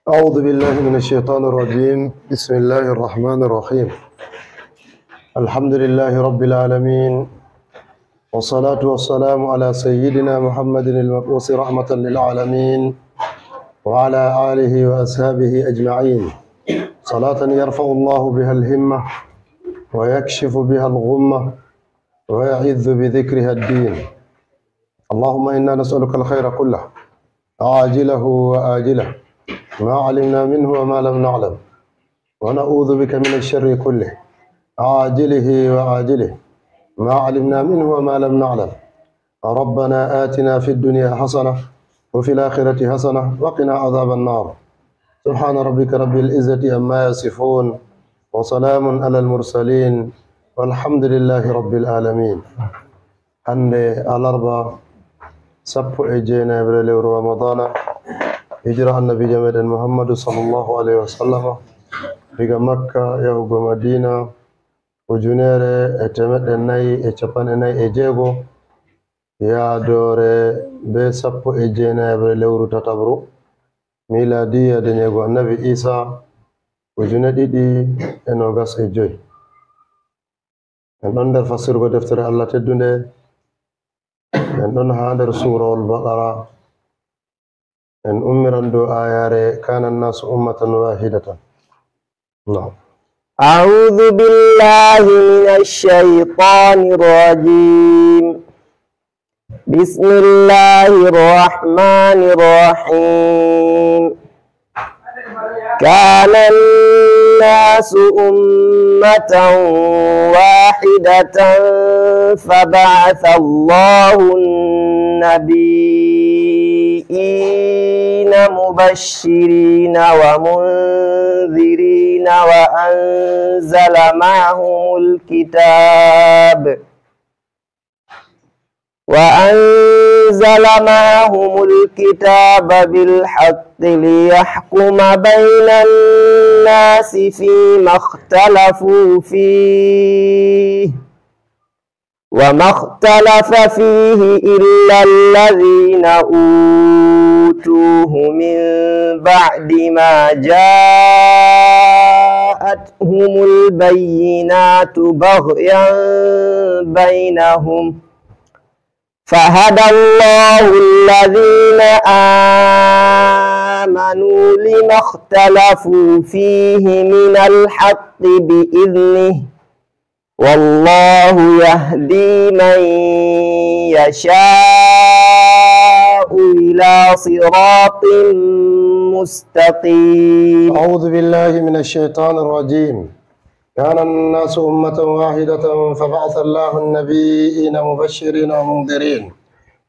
أعوذ بالله من الشيطان الرجيم. بسم الله الرحمن الرحيم. الحمد لله رب العالمين، والصلاة والسلام على سيدنا محمد المبعوث رحمة للعالمين وعلى آله وأصحابه أجمعين، صلاة يرفع الله بها الهمة ويكشف بها الغمة ويعز بذكرها الدين. اللهم إنا نسألك الخير كله عاجله وآجله ما علمنا منه وما لم نعلم، ونعوذ بك من الشر كله عاجله وآجله ما علمنا منه وما لم نعلم. ربنا آتنا في الدنيا حسنة وفي الآخرة حسنة وقنا عذاب النار. سبحان ربك رب العزة عما يصفون وسلام على المرسلين والحمد لله رب العالمين. عند الأربعاء سبع إجينا برلور رمضان هجرة النبي جميل محمد صلى الله عليه وسلم في مكة يهو مدينة وجنير اتمت الناي اتشبان الناي اجيغو يا دوري بسبو اجينا برلور تتبرو ميلادية دنيغو النبي إيسا وجنير دي انوغاس اجوي ان در فسر کو دفتر الله تدونه ان هادر سورة البقرة ان امرندو آياري كان الناس أمة واحدة. نعم. أعوذ بالله من الشيطان الرجيم. بسم الله الرحمن الرحيم. كان الناس أمة واحدة فبعث الله النبيين مبشرين ومنذرين وأنزل معهم الكتاب بالحق ليحكم بين الناس فيما اختلفوا فيه وما اختلف فيه إلا الذين أوتوه من بعد ما جاءتهم البينات بغيا بينهم فهدى الله الذين آمنوا لما اختلفوا فيه من الحق بإذنه والله يهدي من يشاء إلى صراط مستقيم. أعوذ بالله من الشيطان الرجيم. كان الناس أمة واحدة فبعث الله النبيين مبشرين ومنذرين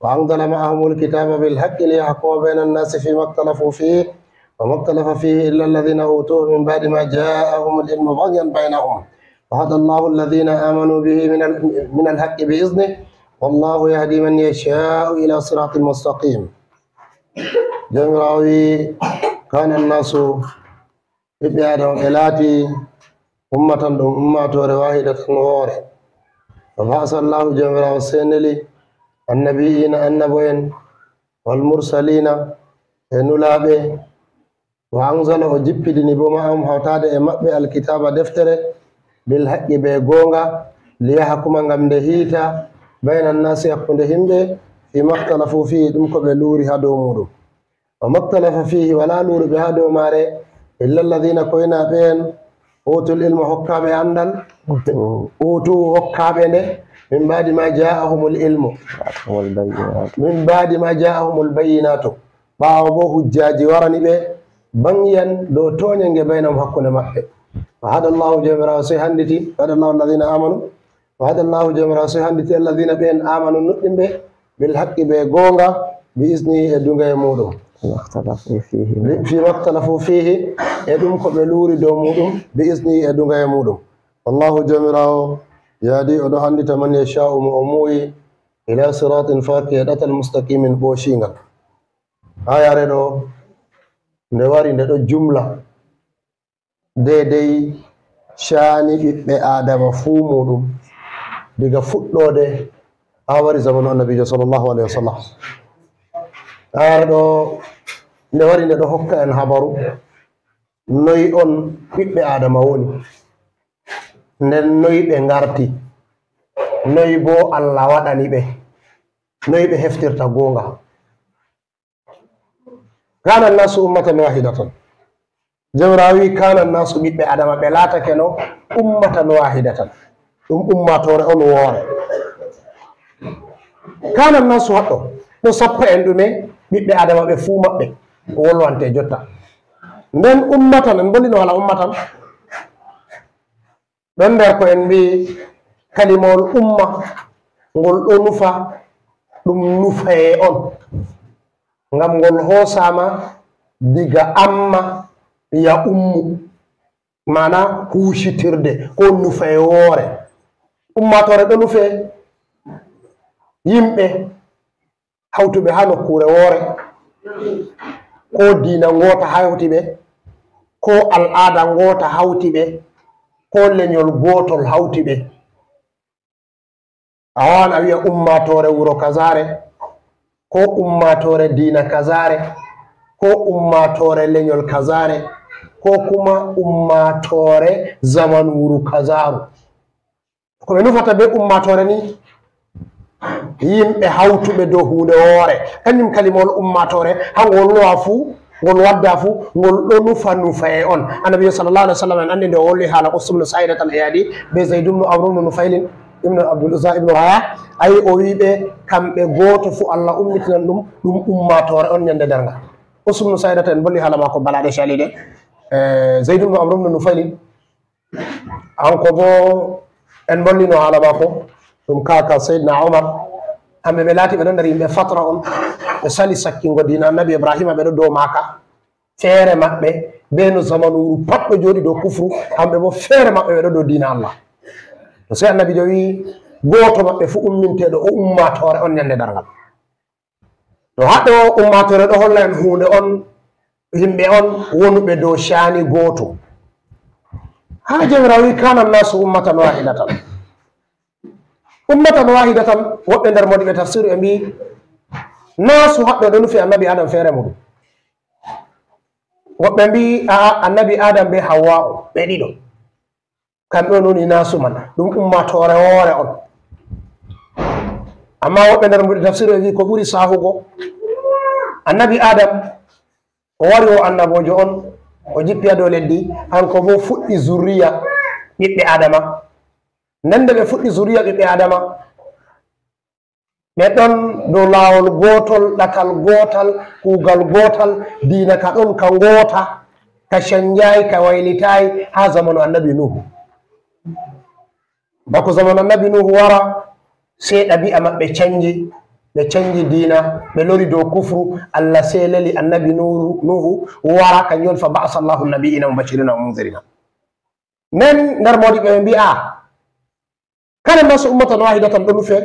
وأنزل معهم الكتاب بالحق ليحكم بين الناس فيما اختلفوا فيه وما اختلف فيه إلا الذين أوتوه من بعد ما جاءهم العلم بغيا بينهم وهدى الله الذين آمنوا به من الحق بإذنه والله يهدي من يشاء إلى صراط مستقيم. جمراوي كان الناس ببيادهم إلاتي أمة أمة واحدة غورة فبعث الله جمراوي سينلي النبيين النبوين والمرسلين نلابي وأنزل وجبدني بمعهم حوتاد إمبي الكتاب دفتره بالحق بغونغا ليحكم غامده هيتا بين الناس يحكم همبه فيما اختلفوا فيه دمكو بلوري هادو مودو وما اختلف فيه ولا لوري بهادو ماري إلا الذين كوينا بين أوتوا العلم حكام عندل أوتوا حكام من بعد ما جاءهم العلم من بعد ما جاءهم البينات باو حجاجي وراني به بانيان دو تونينغ بينهم حكون مكه وهذا الله جمرا سيهندتي هذا الله الذين آمنوا وهذا الله جمرا سيهندتي الذين بين آمنوا نؤمن به بالحق بغونغا بإذنه يدونغا يمودو فيما اختلفوا فيه يدوم كبلوري دومودو بإذنه يدونغا يمودو والله جمرا يادي أدو هندت من يشاء مؤموي إلى صراط فاقيدة المستقيم بوشينغا آية ردو نواري ندو جملة daidai shani ɓiɓɓe adama fuu muɗum diga fuɗɗode ha wari zamanu annabijo sallllahu alayhi wa sallam. Arɗo nde wari nde ɗo hokka en habaru noyi on ɓiɓɓe adama woni, nden noyi ɓe ngarti, noyi bo Allah waɗani ɓe, noyi ɓe heftirta gonga. kana nasu ummatan wahidatan, jawra wi kana nasu ɓiɓɓe adama ɓe laatake no ummatan wahidatan, ɗum ummatore on woore. kana nasu haɗɗo ɗo sappa en ɗume ɓiɓɓe adama ɓe fuu maɓɓe wolwante jotta. nden ummatan en bolino wala ummatan ɗon nder ko en mbi kalimawol umma ngol ɗo nufa ɗum nufaye on, ngam ngol hoosama diga amma ya ummu, mana huusitirde ko nufaye woore. ummatore ɗo nufe yimɓe hawtuɓe ha nokkure woore, ko diina ngoota hawti ɓe, ko al'ada ngoota hawti ɓe, ko leñol gootol hawti ɓe. a wawan a wiya ummatore wuro kazare, ko ummatore diina kazare, ko ummatore leñol kazare, ko kuma ummatore zaman wuru kazaru. ko ɓe nufata be ummatore ni yimɓe hawtuɓe dow hunde woore. kañum kalimol ummatore ha ngol lowa fuu, ngol wadda fuu, ngol ɗo nufa nufaye on. annabi sallallahu alaihi wasallam en andi nde o wolli haala usmnu saidat al iyadi be zayd ibnu amr ibnu nufailin ibnu abdul uzza ibnu raya, ayi o wiɓe kamɓe goto fu Allah ummitinan ɗum ummatore on ñande darnga. usmnu saidat en bolli haala mako balaɗe shalide. zayd ibnu amr ibnu nufailin hanko bo en bollino haala mako ɗum kaka seydna omar. hamɓe ɓe laati ɓe ɗo nder yimɓe fatra on, ɓe sali sakkingo dina annabi ibrahima, ɓe ɗo dow maka. feere maɓɓe be no zamanuru pat ɗo jooɗi dow kufru, hamɓe bo feere maɓɓe ɓe ɗo dow dina Allah. to sey annabi jo wi gooto maɓɓe fu umminteɗo o ummatore on ñande dargal. to haɗo ummatore ɗo holla en hunde on, yimɓe on wonuɓe dow shani gooto. ha jawra wi kana nasu ummatan wahidatan, ummatan wahidatan, woɓɓe nder modiɓe tafsir ɓe mbi nasu haɗɗo ɗo nufi annabi adam feere muɗum. woɓɓe mbi aa annabi adam be hawwa o ɓe ɗiɗo, kamɓe on woni nasu man, ɗum ummatore woore on. amma woɓɓe nder modiɓe tafsir ɓe mbi ko ɓuri sahugo, annabi adam o wari o annabojo on, o jippi ha dow leddi, hanko bo fuɗɗi zurriya ɓiɓɓe adama. nden nde ɓe fuɗɗi zuriya ɓiɓɓe adama, ɓe ɗon dow laawol gootol, ɗatal gootal, kuugal gootal, diina ka ɗon ka ngoota, ka canjayi, ka waylitayi ha zamanu annabi nuhu. bako zamanu annabi nuhu wara, sey ɗabi'a maɓɓe canji, ɓe canji diina, ɓe lori dow kufru. Allah sey leli annabi nuhu wara, kanjum fa ba'asa Allahu nabiina mubashirina wa munzirina. nden nder mawɗiɓe ɓe mbi'a kana nasu ummatan wahidatan ɗo nufe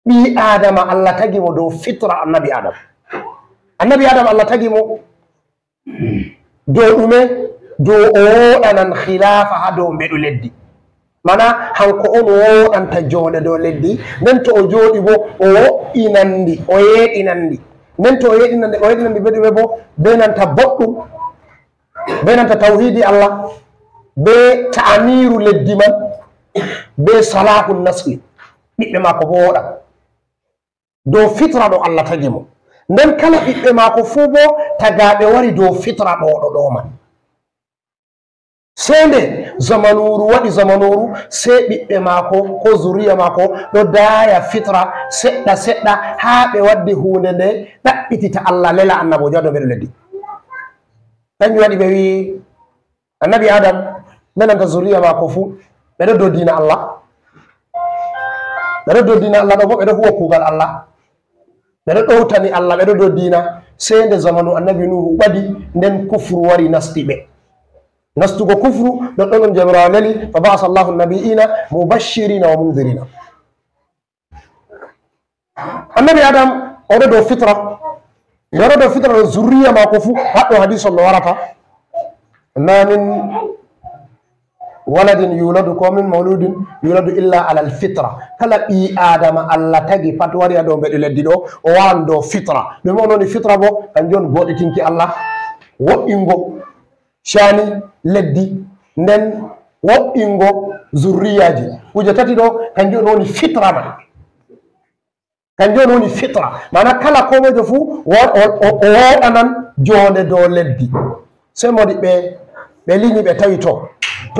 ɓi adama Allah tagi mo dow fitra annabi adam. annabi adam Allah tagi mo dow ɗume, dow o woɗanan khilafa ha dow mbeɗu leddi, mana hanko on woɗanta jonde dow leddi. nden to o jooɗi bo o wo'inandi, o yeɗinandi. nden to o yeɗinandi be ɗume bo, be nanta boɗɗum, be nanta tawhidi Allah, be ta'amiru leddi man, be salahu nasli. ɓiɓɓe mako bo woɗan dow fitra ɗo Allah tagi mo. nden kala ɓiɓɓe mako fuu bo tagaɓe wari dow fitra ɗo man. sey nde zamanuru waɗi zamanuru, sey ɓiɓɓe mako ko zuriya mako ɗo daya fitra seɗɗa seɗɗa, ha ɓe waddi hunde nde ɗaɓɓitita Allah lela annabojo do ɓeɗo leddi. kanjum waɗi ɓe wi annabi adam menanta zuriya mako fuu ɓeɗo dow dina Allah, ɓeɗo dow dina Allah ɗo bo ɓeɗo huwa kuugal Allah, ɓeɗo ɗowtani Allah, ɓeɗo dow dina. sey nde zamanu annabi nuhu ɓadi, nden kufru wari nasti ɓe. nastugo kufru ɗon ɗon jamirawo leli fa ba'asa Allahu nabiina mubashirina wa mundirina. annabi adam oɗo dow fitra, nde oɗo dow fitra ɗo zurriya mako fuu haɗɗo hadis on no warata. namin waladin yuladu ko min mawludin yuladu illa ala alfitra kala ɓi adama allah tagi pat wari aɗo mbeɗo leddi ɗo o wawan dow fitra ɗum on woni fitra bo kan joni goɗitinki allah woɗɗingo shani leddi nden woɗɗingo zurriyaji kuje tati ɗo kan joni woni fitra man kan joni woni fitra mana kala komojo fuu o woɗanan jonde dow leddi sey modi ɓe liñi ɓe tawi to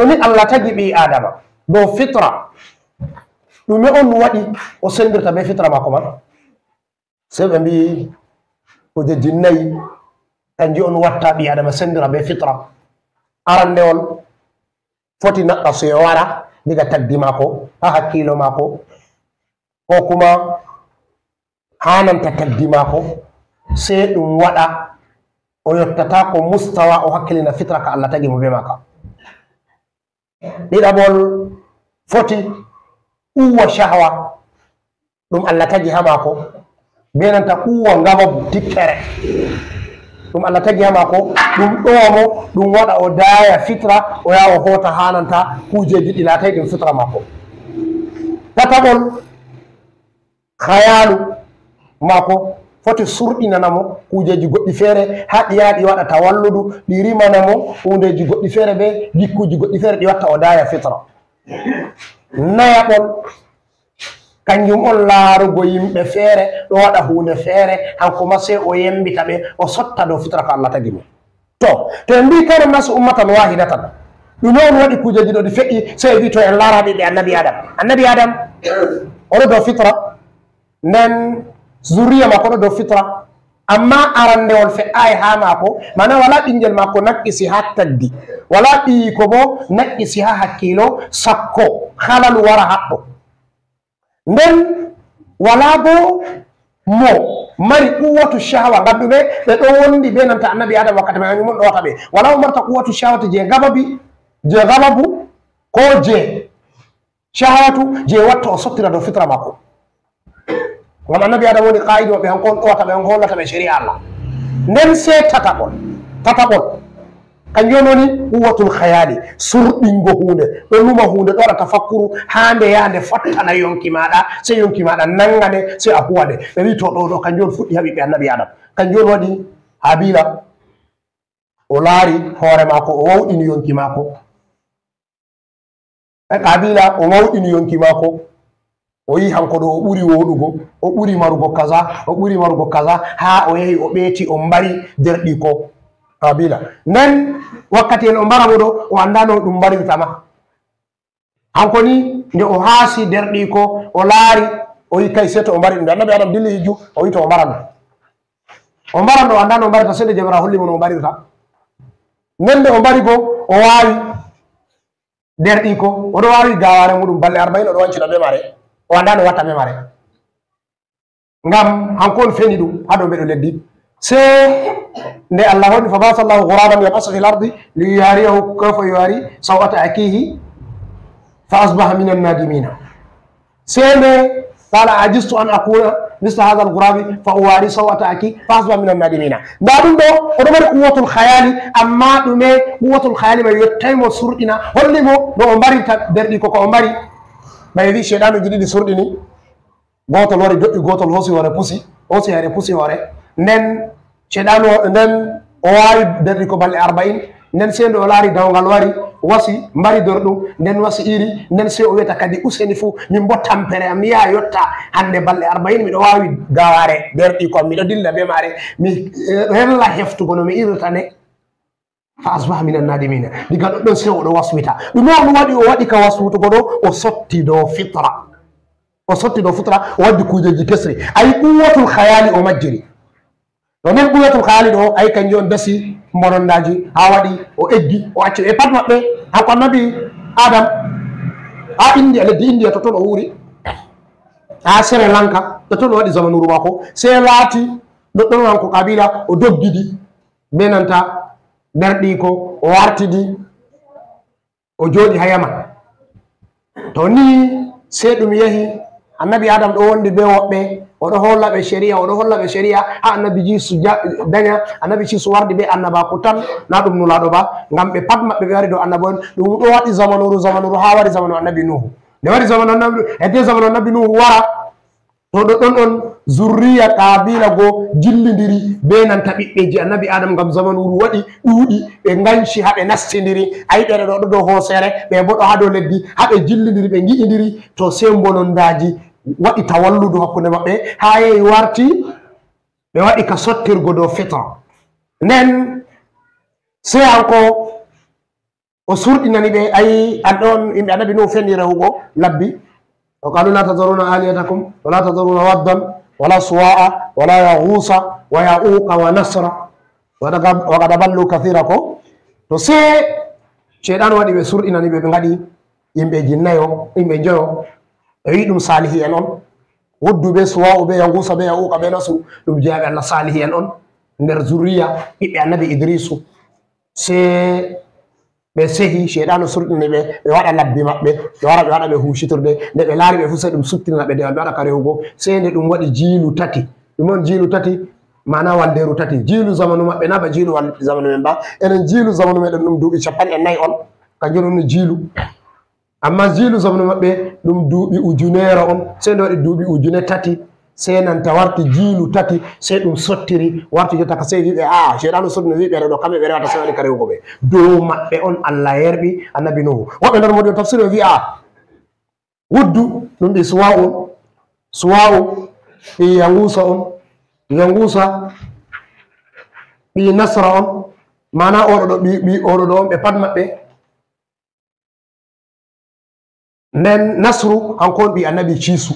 ni allah tagi ɓi adama dow fitra ɗume on waɗi o sendirta be fitra mako man sey ɓe mbi kujeji nayyi kanji on watta ɓi adama sendira be fitra arandewol foti naɗɗa so yo waɗa diga tagdi mako ha hakkilo mako ko kuma hananta tagdi mako sey ɗum waɗa o yottata ko mustawa o hakkilina fitra ka allah tagi mo be maka ɗiɗaɓol foti uwa shahwa ɗum allah tagi ha mako be nanta uwa ngababu tikkere ɗum allah tagi ha mako ɗum ɗomo ɗum waɗa o daya fitra o yaha o hota hananta kujeji ɗi latay ɗum fitra mako tataɓol hayalu mako foti surɗinanamo kujeji goɗɗi feere ha ɗi yaha ɗi waɗa tawalludu ɗi rimanamo hundeji goɗɗi feere ɓe gikkuji goɗɗi feere ɗi watta o daya fitra nayaɓol kanjum on laarugo yimɓe feere ɗo waɗa hunde feere hanko ma sey o yembita ɓe o sotta dow fitra ko allah tagi mum to en mbi kare nasu ummatan wahidatan ɗume on waɗi kujeji ɗo ɗi feƴƴi sey wi to en laara ɓiɓɓe annabi adam oɗo dow fitra nden zuriya mako ɗo dow fitra amma arandewol fe'ayi ha mako mana wala ɓinguel mako naqqisi ha tagdi wala ɓiyi ko bo naqqisi ha hakkilo sakko halal wara haɗɗo nden wala bo mo mari quwatu shahwa ngam ɗume ɓe ɗo wondi be nanta annabi adam wakkati ma kañum on ɗo wata ɓe wala o marta quwatu shahwatu je gababu ko je shahwatu je watta o sottira dow fitra makko ngam annabi adam woni qaidi maɓɓe hanko on ɗowata ɓe hanko hollata ɓe sharia allah nden se tataɓol kanjum woni quwatul khayali surɗingo hunde ɗo numa hunde ɗo waɗa tafakkuru ha nde yande fottana yonki maɗa sey yonki maɗa nanga nde sey a huwa nde ɓe wi to ɗo kanjum on fuɗɗi ha ɓiɓɓe annabi adam kanjum on waɗi habila o laari hoore mako o wawɗini yonki mako habila o wawɗini yonki mako o yi hanko ɗo o ɓuri woɗugo o ɓuri marugo kaza ha o yehi o ɓeeti o mbari derɗi ko habila nden wakkati en o mbara mo ɗo o andano ɗum mbarirtama hanko ni nde o haasi derɗi ko o laari o yi kay seto o mbari ɗum nde annabi adam dilli hijju o wi to o mbaran ɗo o andano o mbarita seɗe jamara holli mo no o mbarirta nden nde o mbari bo o waawi derɗi ko oɗo waawi gaware muɗum balɗe 40 oɗo wancina ɓe mare o anda no watta memare ngam hanko on feni ɗum ha dow mbeɗo leddi se nde allah woni fa basa llahu ghuraban yabasa fi l ardi li yariyahu kayfa yuwari sawata akihi fa asbaha min annadimina se nde qala ajistu an akuna misla hadha alghurabi fa uwari sawata aki fa asbaha min annadimina nda ɗum ɗo oɗo mari quwatul khayali amma ɗume quwatul khayali ma yettaymo surɗina hollimo no o mbarirta derɗi koko o mbari ɓay wi cheyɗanuji ɗiɗi surɗini gotol wari doƴƴi gotol hosi hore pusi hore nden cheyɗanu nden o wawi derɗi ko balɗe 40 nden sey nde o laari dawgal wari wasi mbari dorɗum nden wasi iri nden sey o wiyata kadi useni fou min bo tampere am mi yaha yotta hande balɗe 40 miɗo wawi gaware derɗi ko miɗo dilla be mare mi hella heftugo no mi irata ne fa asbaha min annadimina diga ɗoɗɗon sey oɗo waswita ɗum on waɗi o waɗi ka waswutugo ɗo o sotti dow fitra o waddi kujeji kesri ayi quwatul khayali o majjiri no nden quwatul khayali ɗo ayi kanjum on dasi bonondaji ha waɗi o eggi o acci ɓe pat maɓɓe hanko annabi adam ha india leddi india toton o wuuri ha Sri Lanka toton o waɗi zamanuru mako sey laati ɗoɗɗon hanko kabila o doggidi be nanta derɗi ko o wartidi o jooɗi ha Yaman to ni sey ɗum yehi annabi adam ɗo wondi be woɓɓe oɗo holla ɓe sharia ha annabi jisu daña annabi cisu wardi be annabaku tan na ɗum nulaɗo ba ngam ɓe pat maɓɓe ɓe wari dow annaba en ɗum ɗo waɗi zamanuru ha wari zamanu annabi nuhu nde wari zamanu annabi hedde zamanu annabi nuhu wara to ɗo ɗon on zurriya kabila go jillidiri be nanta ɓiɓɓeji annabi adam ngam zamanuru waɗi ɗuuɗi ɓe ganci haɓe nastidiri ayi ɓeɗe ɗo dow hoosere ɓe bo ɗo ha dow leddi haɓe jillidiri ɓe giƴidiri to sey bonondaji waɗi tawalludu hakkunde maɓɓe ha yehi warti ɓe waɗi ka sottirgo dow fitra nden sey hanko o surɗinani ɓe ayi an ɗon yimɓe annabi nuhu fendi rehugo labbi o qalu la tadharuna aliyatakum wala tadharuna waddan wala suwa'a wala yaghusa wa ya'uqa wa nasra wa qad ballu kathira ko to sey sheyɗan waɗi ɓe surɗinani ɓe ɓe gaɗi yimɓeji nayo yimɓe joyo ɓe wi ɗum salihi en on wuddu be suwa'u be yaghusa be ya'uqa be nasru ɗum jeyaɓe allah salihi en on nder zurriya ɓiɓɓe annabi idrisu sey ɓe sehi sheyɗanu surɗini ɓe ɓe waɗa labbi maɓɓe ɓe wara ɓe waɗa ɓe hucitirde nde ɓe laari ɓe fu sey ɗum suttirina ɓe dewal ɓe waɗa ka rehugo sey nde ɗum waɗi jiilu tati ɗum on jiilu tati mana walderu tati jiilu zamanu maɓɓe na ba jiilu zamanu men ba enen jiilu zamanu meɗen ɗum duuɓi 4 on kanjum ɗum no jiilu amma jiilu zamanu maɓɓe ɗum duuɓi ujunere on sey nde waɗi duuɓi ujune tati sey nanta warti jiilu tati sey ɗum sottiri warti jotta ka sey wiɓe a sheyɗanu sotni wiɓe ɗo kamɓe ɓe rewata sey waɗi ka rewugo ɓe dow maɓɓe on allah yerɓi annabi nuhu woɓɓe nder moɗi o tafsir ɓe wi'a wuddu ɗum ɓi suwa'u ɓi yangusa ɓi nasra on mana oɗo ɗo ɓi oɗo ɗo on ɓe pat maɓɓe nden nasru hanko on ɓi annabi ciisu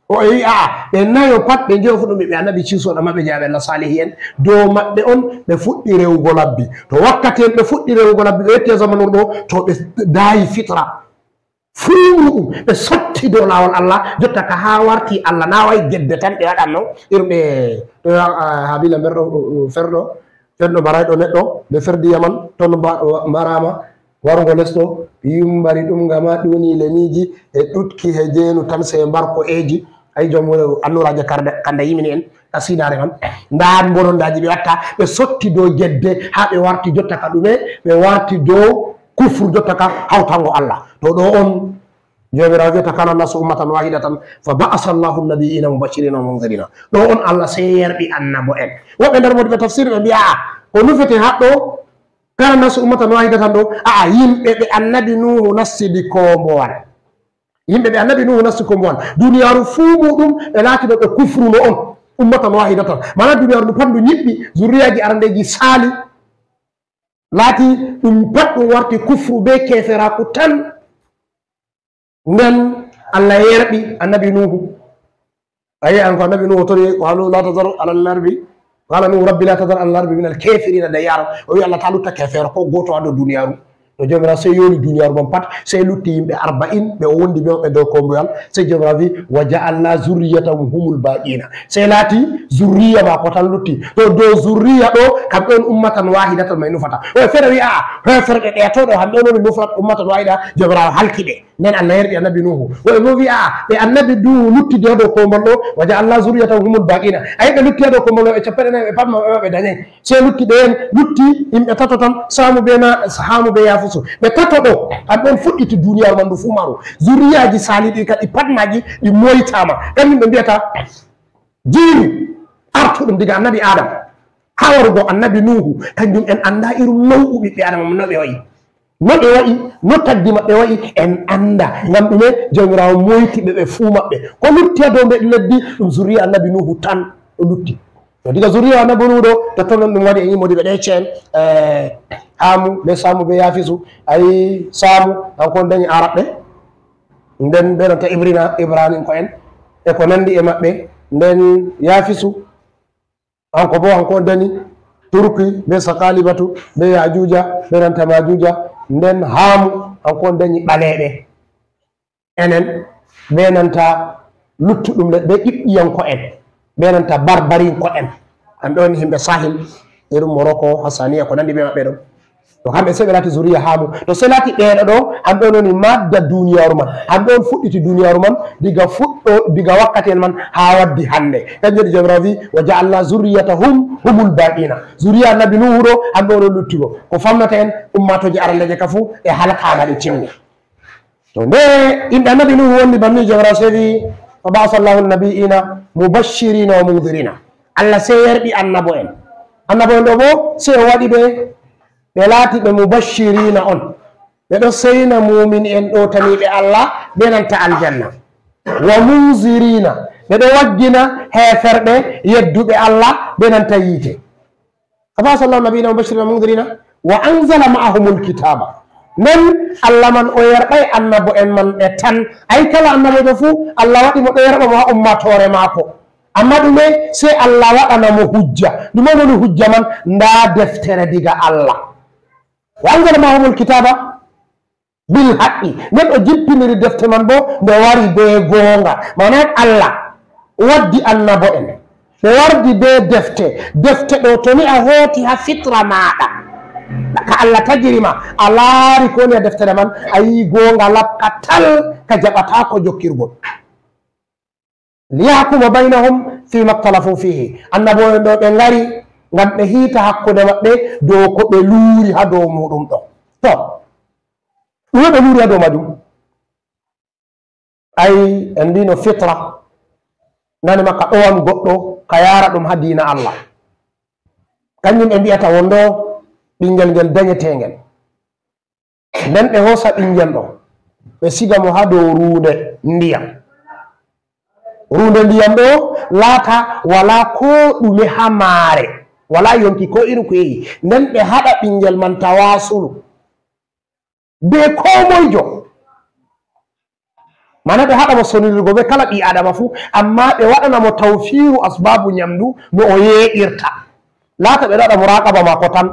o wi a ɓe nayo pat ɓe jeewo fu ɗum ɓe annabi ciisu ɗo maɓɓe jeyaɓe allah salihi en dow maɓɓe on ɓe fuɗɗi rewugo labbi to wakkati en ɓe fuɗɗi rewugo labbi ɓe yetti zamanur ɗo to ɓe daayi fitra fuu ɗum ɓe sotti dow lawol allah jotta ka ha warti allah na wayi gedde tan ɓe waɗanno irum ɓe ɗo habila mberɗo ferɗo mbarayɗo neɗɗo ɓe ferdi yaman toon mbarama warugo lesɗo yumbari ɗum gama ɗuni leniji e ɗutki he jeenu tan se mbarko eji ay joom annuraje kanda yimini en asidare man nda bonondaji ɓe watta ɓe sotti dow gedde ha ɓe warti jotta ka ɗume ɓe warti dow kufru jotta ka hawtango allah to ɗo on jomirawo wiyata kana nasu ummatan wahidatan fa ba'asa llahu nabiyina mubashirina wa munzirina ɗo on allah sey yerɓi annabo en woɓɓe nder modi ɓe tafsir ɓe mbiya o nufete haɗɗo kana nasu ummatan wahidatan ɗo yimɓe ɓe annabi nuhu nastidi kombowal yimɓe ɓe annabi nuhu nasti kombowal duniyaru fuu muɗum ɓe laati ɗo ɓe kufruno on ummatan wahidatan mana duniyaru ndu pat ndu ñiɓɓi zurriyaji arandeji saali laati ɗum pat ɗum warti kufru be keferaku tan nden allah yerɓi annabi nuhu ayi an ko annabi nuhu tori qalu la tadar ala larbi qala nuhu rabbi la tadar ala larbi min alkafirina dayyara o wi allah ta lutta kefere ko goto ha dow duniyaru to jomira sey yoni duniyaru mon pat sey lutti yimɓe 40 ɓe o wondi ɓe maɓɓe dow komboyal sey jomira wi wa ja'alna zurriyatahum humul baqina sey laati zurriya mako tan lutti to dow zurriya ɗo kamɓe on ummatan wahidatan may nufata o fere wi feferɗe ɗetoɗo hamɓe ononi nufat ummatan wahida jomirawo halki ɓe nden allah yerɓi annabi nuhu woɓe bo wi ɓe annabi nuhu luttidi ha dow kombol ɗo wa ja'alna zurriyatahum humul baqina ayi ɓe lutti ha dow kombol ɗo ɓe 49 ɓe pat maɓɓe dañay sey lutti ɓe en lutti yimɓe tato tan samu be hamu be yafusu ɓe tato ɗo kamɓe on fuɗɗiti duniyaru man ndu fuu maru zuriyaji saliɗi kadi pat maji ɗi moytama kañum ɓe mbiyata jiiri artuɗum diga annabi adam ha warugo annabi nuhu kanjum en anda irum naw'u ɓiɓɓe adama no ɓe wayi no ɓe wayi no tagdi maɓɓe wayi en anda ngam ɗume jomirawo moytiɓe ɓe fuu maɓɓe ko lutti ha dow mbeɗi leddi ɗum zuriya annabi nuhu tan o lutti to diga zuriya annabi nuhu ɗo totton on ɗum waɗi en yimodi ɓe ɗecce en hamu be samu be yafisu ayi samu hanko dañi araɓɓe nden ɓe nanta ibrahim ko en e ko nandi e maɓɓe nden yafisu hanko bo hanko dañi turki be sakalibatu be yajuja ɓe nanta majuja nden hamu hanko dañi ɓaleɓe enen ɓe nanta luttuɗum ɓe ɓiɓɓiyanko en ɓe nanta barbarinko en kamɓe woni yimɓe sahil irum morocco hasania ko nandi ɓe maɓɓe ɗon to kamɓe sey ɓe laati zuriya hamu to sey laati ɓeeɗo ɗo hamɓe on woni madda duniyaru man hamɓe on fuɗɗiti duniyaru man diga wakkati en man ha waddi hannde kanjum waɗi jomirawo wi wa jaalna zurriyatahum humul baqina zuriya annabi nuhu ɗo hamɓe onon luttigo ko famnata en ummatoji arandeje ka fuu e halkama ɗi timmi to nde yimɓe annabi nuhu wonni banni jomirawo sey wi fa ba'atha llahu nabiina mubashirina wa mundirina allah sey yerɓi annabo en ɗo bo sey o waɗi ɓe laati ɓe mubashirina on ɓe ɗo seyna mumin en ɗo taniɓe allah ɓe nanta aljanna wa munzirina ɓe ɗo waggina heferɓe yedduɓe allah ɓe nanta yiite afa sallahu nabiyina mubashirina wa munzirina wa anzala ma'ahumul kitaba nden allah man o yerɓay annabo en man ɓe tan ay kala annabojo fuu allah waɗi mo ɗo yerɓa mo ha ummatore maako amma ɗume sey allah waɗanamo hujja ɗume woni hujja man nda deftere diga allah wa anzala mahumul kitaba bil haqqi nden o jippiniri defte man bo nde wari be goonga manat allah waddi annabo en ɓe wardi be defte ɗo to ni a hooti ha fitra maɗa ka allah tagirima a laari ko woni a deftere man a yi goonga lapka tal ka jaɓata ko jokkirgol liyahkuma bainahum fima ktalafu fihi annabo en ɗo ɓe ngari ngam ɓe hiita hakkude maɓɓe dow ko ɓe luuri ha dow muɗum ɗo to ɗume ɓe luuri ha dow majum ay en mbino fitra nani makka ɗowan goɗɗo ka yara ɗum ha diina allah kañum ɓe mbiyata wonɗo ɓingel ngel dañetengel nden ɓe hosa ɓingel ɗo ɓe siga mo ha dow ruunde ndiyam ɗo laata wala ko ɗume ha maare wala yonki ko irin ko yehi nden ɓe haɗa ɓingel man tawasulu be ko moyjo mana ɓe haɗa mo sonirgo be kala ɓi adama fuu amma ɓe waɗanamo tawfiru asbabu ñamdu no o yeɗirta laata ɓe waɗa muraqaba mako tan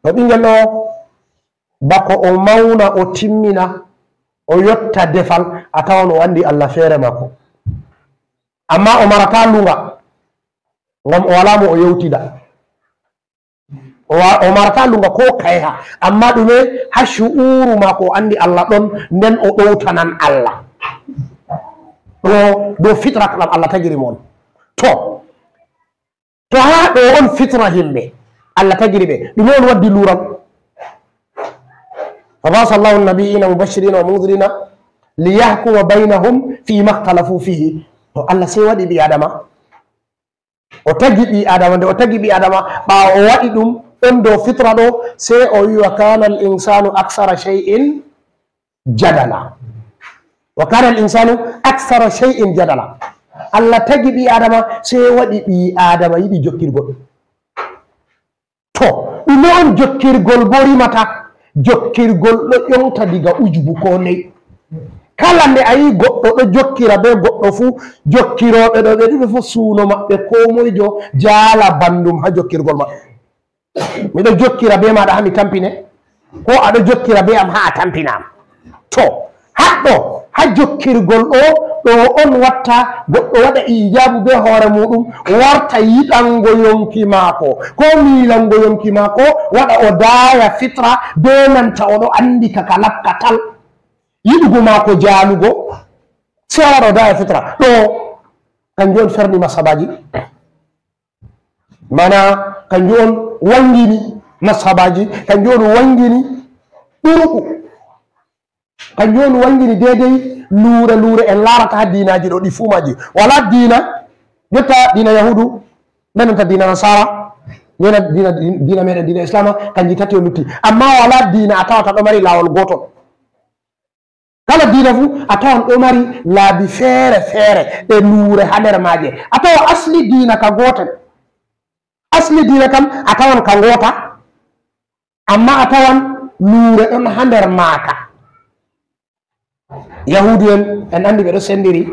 to ɓingel ɗo bako o mawna o timmina o yotta defal a tawan o andi allah feere mako amma o marata lunga ngam o wala mo o yewtida o marata lunga ko kayha amma ɗume ha shu'uru mako o andi allah ɗon nden o ɗowtanan allah ɗo fitra ɗam allah tagiri mon to ha ɗo on fitra himɓe allah tagiri ɓe ɗume on waddi luram fabasa llahu nabiina mubashirina wa mundirina liyahkuma bainahum fima htalafu fihi to allah sey waɗi ɓi adama o tagi ɓi adama nde o tagi ɓi adama ɓawa o waɗi ɗum ɗon dow fitra ɗo sey o wi wa kana al insanu aksara shay'in jadala wa kana al insanu aksara shay'in jadala allah tagi ɓi adama sey waɗi ɓi adama yiɗi jokkirgol to ɗume on jokkirgol bo rimata jokkirgol ɗo ƴonta diga ujbu ko ney kala nde a yi goɗɗo ɗo jokkira be goɗɗo fuu jokkiroɓe ɗo ɓe ɗiɓe fof suuno maɓɓe ko moyjo jaala bandum ha jokkirgol maɓɓe miɗo jokkira be maɗa ha mi tampine ko aɗo jokkira be am ha a tampinam to haɗɗo ha jokkirgol ɗo on watta goɗɗo waɗa ijabu be hoore muɗum warta yiɗango yonki maako ko miilango yonki maako waɗa o daaya fitra be nanta oɗo andi kaka lapka tal yiɗugo maako jaalugo sey waɗa o daaya fitra ɗo kanjum on ferni masabaji mana kanjum on wangini masabaji kanjum on wangini ɗuruku kanjum on wangini dedei luure en larata ha dinaji ɗo ɗi fumaji wala dina jotta dina yahudu ɓenanta dina nasara yena dina meɗen dina islama kanji tati o lutti amma wala dina a tawata ɗo mari lawol gotol kala dina fu a tawan ɗo mari laabi feere feere ɗe luure ha nder maje a tawa asli dina ka gotel asli dina kam a tawan ka ngota amma a tawan luure ɗon ha nder maaka yahudu en andi ɓe ɗo sendiri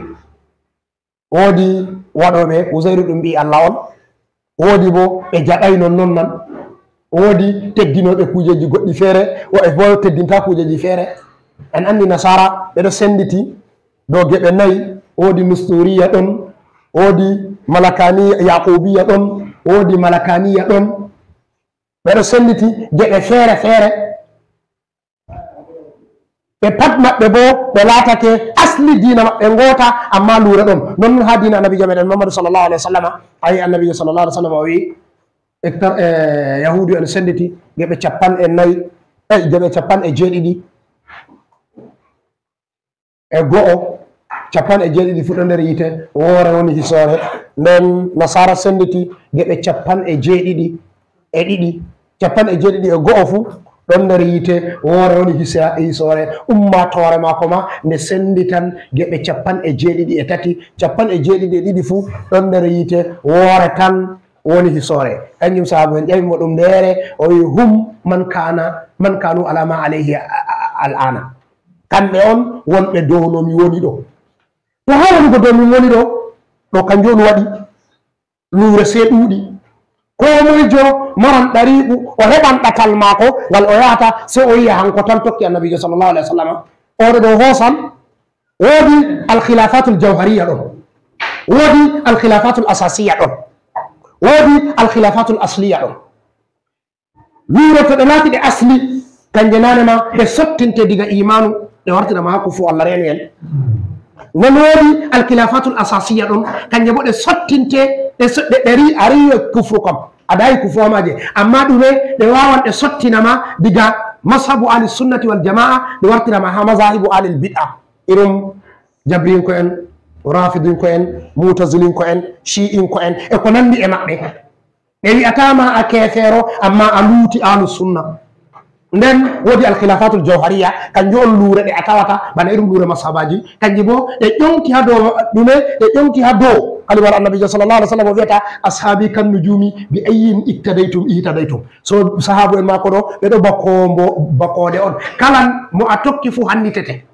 woodi waɗoɓe usayru ɗum mbi allah on woodi bo ɓe jaɓay non nan woodi teddinoɓe kujeji goɗɗi feere woɓe bo teddinta kujeji feere en andi nasara ɓe ɗo senditi dow geɓe nayi woodi nusturiya ɗon woodi malakaniya yaqubiya ɗon woodi malakaniya ɗon ɓeɗo senditi geɓe feere feere ɓe pat maɓɓe bo ɓe laatake asli dina maɓɓe ngoota amma luure ɗon non ha dina annabijo meɗen mamadou sallllahu alih wa sallam ayi annabijo sallllahu alih wa sallam o wi yahudu en senditi geɓe 40 geɓe 17 e go'o 17 fu ɗo nder yite woore woni hisore nden nasara senditi geɓe 17 e ɗiɗi 17 e go'o fu ɗon nder yite woore woni hisore ummatore mako ma nde sendi tan geɓe 17 e ɗiɗi fu ɗon nder yite woore tan woni hisore kanjum sahabu en ƴawimo ɗum ndere o wi hum man kanu ala ma alayhi al ana kamɓe on wonɓe dow no mi woni ɗo to ha woni ko dow min woni ɗo kanjum on waɗi luure se ɗuuɗi ko moyjo maran ɗariɓu o heɓan ɗatal maako ngal o yahata se o yiya hanko tan tokki annabijo sallllahu alih wa sallam oɗo ɗo hoosan woodi alkhilafatul jawhariya ɗon woodi alkhilafatul asasiya ɗon woodi alkhilafatul asliya ɗon luure to ɗe laati ɗe asli kanje nanema ɗe sottinte diga imanu ɗe wartinama hakku fu allah reenu en non woodi alkhilafatul asasiya ɗon kanje bo ɗe sottinte ɗe ariyo kufru kam aɗa yi kufru amaje amma ɗume ɗe wawan ɗe sottinama diga mashabu ahli sunnati wal jamaa ɗe wartinama ha mazahibu ahli bid'a irum jabrinko en rafidinko en mutazilinko en shi'inko en e ko nandi e maɓɓe ɓe wi'atama a kefeero amma a luuti ahlu sunna nden woodi alkhilafatul jawhariya kanjum on luure ɗe a tawata bana irum luure mashabaji kanji bo ɗe ƴonki ha dow ɗume ɗe ƴonki ha dow kalimar annabijo sallllahu alih w sallam o wiyata ashabi kan nujumi bi ayin iktadaytum ihtadaytum so sahabu en mako ɗo ɓeɗo bakkode on kala mo a tokki fu handitete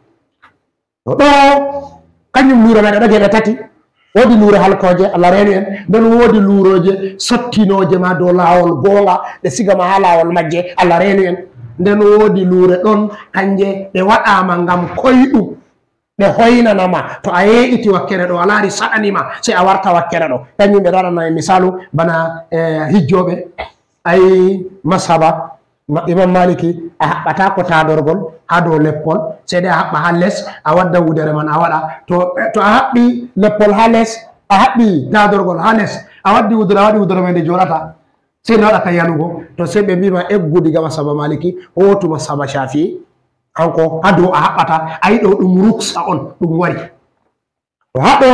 to ɗo kañum luure meɗe ɗo geɓe tati woodi luure halkoje allah reenu en nden woodi luuroje sottinoje ma dow laawol goonga ɗe sigama ha laawol majje allah reenu en nden woodi luure ɗon kanje ɗe waɗama ngam koyɗum ɓe hoynanama to a yeeƴiti wakkere ɗo a laari saɗanima se a warta wakkere ɗo kañum ɓe waɗana misalu bana hijjoɓe ayi mashaba imam maliki a haɓɓata ko tadorgol ha dow leppol seede a haɓɓa ha less a wadda wudere man a waɗa to a haɓɓi leppol ha less a haɓɓi tadorgol ha less a waddi wudere a waɗi wudere ma nde joɗata se nde waɗata yanugo to se ɓe mbima eggu diga masaba maliki hotu masaba shafi hanko ha dow a haɓɓata ayi ɗo ɗum ruksa on ɗum wari to haɗo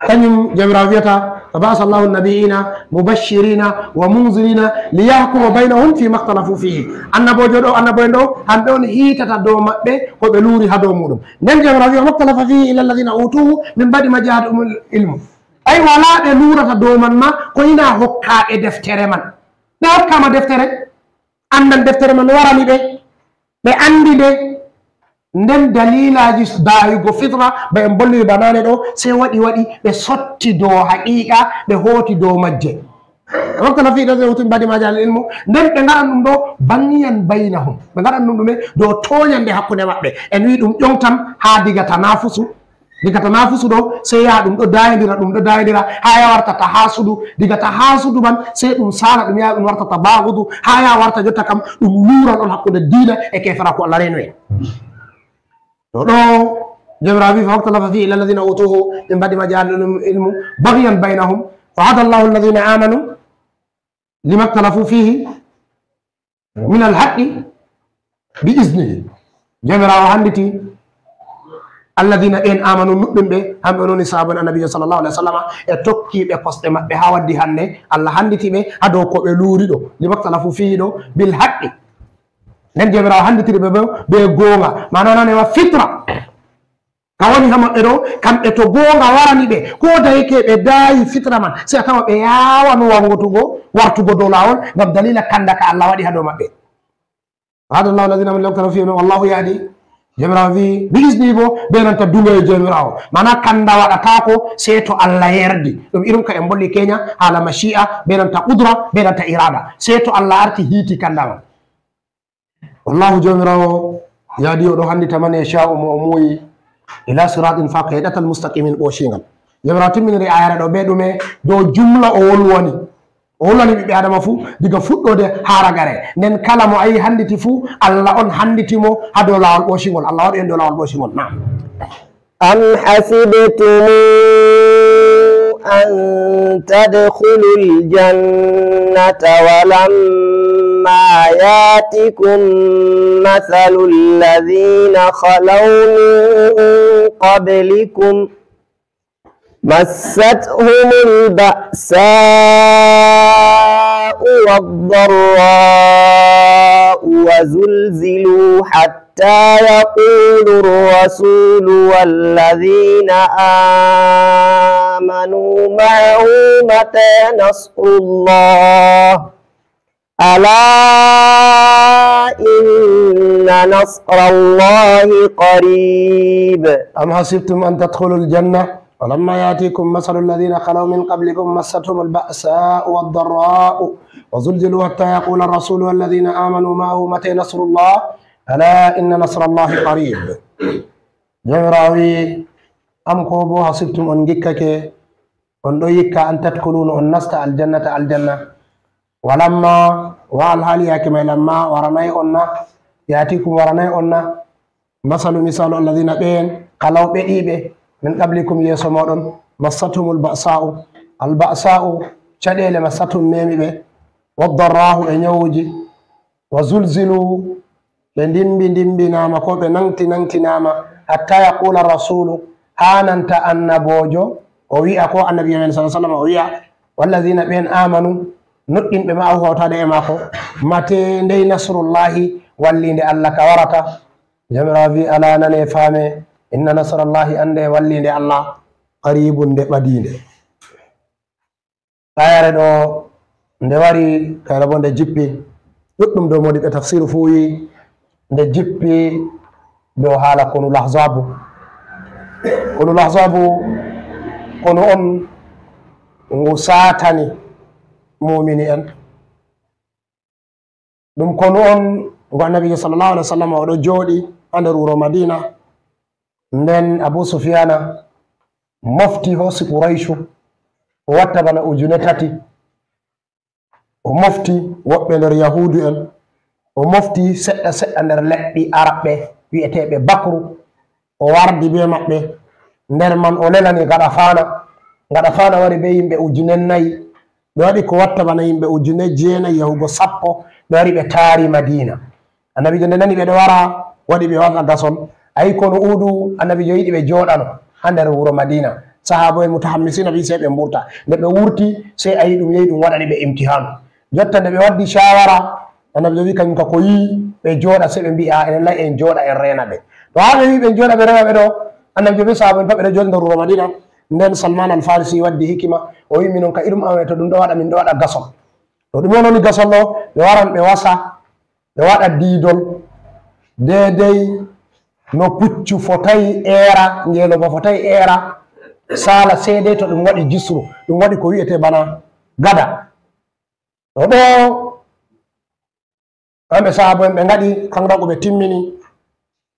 kañum jamirawo wiyata فبعث الله النبيين مبشرين ومنذرين ليحكم بينهم فيما اختلفوا فيه annabojo ɗo annaboen ɗo hamɓe on hiitata dow maɓɓe ko ɓe luuri ha dow muɗum nden jamirawo wiya maktalafa fihi illa alladina utuhu min baɗi ma jahadum ilmu ay wala ɓe luurata dow man ma ko ina hokkaɓe deftere man ɓe hokkama deftere andan deftere man warani ɓe andi nde nden dalilaji dayugo fitra ɓe en bolliri banane ɗo se waɗi ɓe sotti dow haqiqa ɓe hooti dow majje waktala fi ɗo mbadi maji al ilmu nden ɓe gaɗan ɗum ɗo banniyan baynahum ɓe gaɗan ɗum ɗume dow toñande hakkude maɓɓe en wi ɗum ƴontam ha diga tanafusu ɗo se yaha ɗum ɗo dayidira ha ya wartata ha sudu diga ta ha sudu man se ɗum sala ɗum yaha ɗum wartata bagudu ha ya warta jotta kam ɗum luran on hakkude diina e kefara ko allah reno en to ɗo jamirawo wi fa waktalafa fi illa alladina utuhu min badi ma jahadum ilmu bagyan baynahum fa hada llahu alladina amanu lima ktalafu fihi min alhaqqi bi isnihi jamirawo handiti alladina ɓen amanu nuɗɗum ɓe hamɓe noni sahabu en annabijo sallllahu alih wa sallam e tokkiɓe kosɗe maɓɓe ha waddi hande allah handitiɓe ha dow ko ɓe luuri ɗo lima ktalafu fihi ɗo bil haqqi nden jamirawo handitiri ɓe ɓe goonga manananema fitra ka woni ha maɓɓe ɗo kamɓe to goonga warani ɓe ko dayike ɓe daayi fitra man si a tawa ɓe yawano wartugo dow lawol ngam dalila kanda ka allah waɗi ha dow maɓɓe hada llahu alladina min lamtara fihi wallahu yahdi jamirawo wi bi isni bo ɓe nanta dungo e jamirawo mana kanda waɗatako se to allah yerdi ɗum irum ka en bolli keña haala machia ɓe nanta qudra ɓe nanta irada se to allah arti hiiti kanda man wallahu jamirawo yaadi oɗo handita man yashau mo o muuyi ila siratin fa ko heɗatal mustaqimin ɓoshingal jamirawo timminiri ayare ɗo ɓe ɗume dow jumla o wolwoni o hollani ɓiɓɓe adama fuu diga fuɗɗode ha ragare nden kala mo ayi handiti fuu Allah on handitimo ha dow lawol ɓoocingol Allah waɗi en dow lawol ɓoocingol nam أم حسبتم أن تدخلوا الجنة ولما ياتكم مثل الذين خلوا من قبلكم مستهم البأساء والضراء وزلزلوا حتى يقول الرسول والذين آمنوا معه متى نصر الله ألا إن نصر الله قريب أم حسبتم أن تدخلوا الجنة ولما يأتيكم مثل الذين خلوا من قبلكم مستهم البأساء والضراء وزلزلوا حتى يقول الرسول والذين آمنوا معه متى نصر الله ألا إن نصر الله قريب جمراوي أم كوبو حسبتم أن جكك أن يكا أن تدخلون أن نست الجنة ولما والحالي كما لما ورمي أن يأتيكم ورمي أن مثل الذين بين خلوا بإيبه من قبلكم يسمعون مستهم البأساء شديل مستهم ميمي والضراء ينوجي وزلزلوا بندمبي ناما كوب ننتي ناما حتى يقول الرسول هاننت النبوجو ووي أكو النبي صلى الله عليه وسلم ووي والذين بين آمنوا نؤمن بما هو تعالى ماكو متى ندي نصر الله واللي الله كورتا جمرا في ألا نني فامي إن نصر الله أنده واللي الله قريب بدينه ayare ɗo nde wari kayra bo nde jippi ɗuɗɗum dow modi ɓe tafsiru fu wi nde jippi dow haala konu lahzabu kono on ngu satani mumini en ɗum kono on ngo annabijo sallallahu alaihi wa sallam oɗo jooɗi ha nder wuro madina nden Abu Sufyana mofti hosi Quraishu o watta bana 3,000 o mofti woɓɓe nder yahudu en o mofti seɗɗa nder leɗɗi araɓɓe wi'eteɓe bakru o wardi be maɓɓe nder man o lelani gaɗa fana wari be yimɓe 4,000 ɓe waɗi ko watta bana yimɓe 9,000 yahugo 10 ɓe wari ɓe taari Madina annabijo nde nani ɓeɗo wara waɗi ɓe wasa gasol ayi kono uɗu annabijo yiɗi ɓe joɗano ha nder wuro Madina sahaba en mutahammisina ɓi sey ɓe mburta nde ɓe wurti sey ayi ɗum yehi ɗum waɗani ɓe imtihanu jotta nde ɓe waddi shawara annabijo wi kañum ka ko yi ɓe jooɗa sey ɓe mbi a enen layi en jooɗa en rena ɓe to ha ɓe wi ɓe jooɗa ɓe rena ɓe ɗo annabijo wi sahaba en pat ɓeɗo jooɗi nder wuro Madina nden Salman al Farisi waddi hikima o wi minon ka irum amen to ɗum ɗo waɗa min ɗo waɗa gasol to ɗum wononi gasol ɗo ɓe waran ɓe wasa ɓe waɗa diidol dedey no puccu fotayi eera ngeloba fotayi eera sala seede to ɗum waɗi jisru ɗum waɗi ko wi'ete bana gada ɗo ɗo hamɓe sahaba en ɓe gaɗi kanɗaku ɓe timmini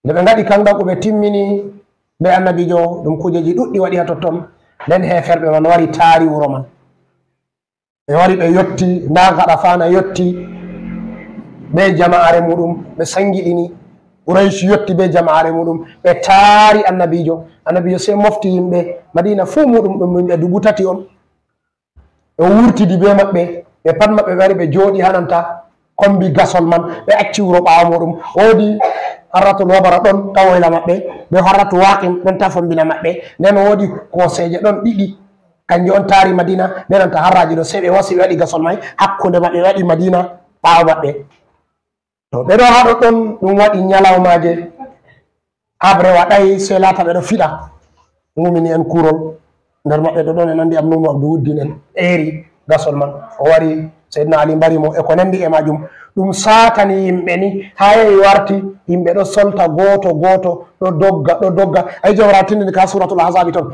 nde ɓe gaɗi kanɗaku ɓe timmini ɓe annabijo ɗum kujeji ɗuɗɗi waɗi ha totton nden heferɓe man wari taari wuro man ɓe wari ɓe yetti nda gaɗa fana yetti ɓe jama'are muɗum ɓe sangiɗini Quraish yetti be jama'are muɗum ɓe taari annabijo sey mofti yimɓe Madina fuu muɗum ɗum yimɓe 3,000 on ɓe wurtidi be maɓɓe ɓe pat maɓɓe ɓe wari ɓe jooɗi hananta kombi gasol man ɓe acci wuro ɓaawo muɗum woodi harratul wabara ɗon ta woyla maɓɓe ɓe harratu waqim ɗon ta fombina maɓɓe nden woodi koseje ɗon ɗiɗi kanje on taari Madina ɓe nanta harraji ɗo sey ɓe wasi ɓe waɗi gasol may hakkunde maɓɓe ɓe waɗi Madina ɓaawo maɓɓe to ɓeɗo haɗo ɗon ɗum waɗi ñalawmaje habre waɗay sey laata ɓeɗo fiɗa mumini en kurol nder maɓɓe ɗo ɗon e nandi am numo Abdou Wuddin en eeri gasol man o wari Seydina Ali mbari mo e ko nandi e majum ɗum satani yimɓe ni ha yehi warti yimɓe ɗo solta goto goto ɗo dogga ay jomirawo tindini ka suratul ahzabi toon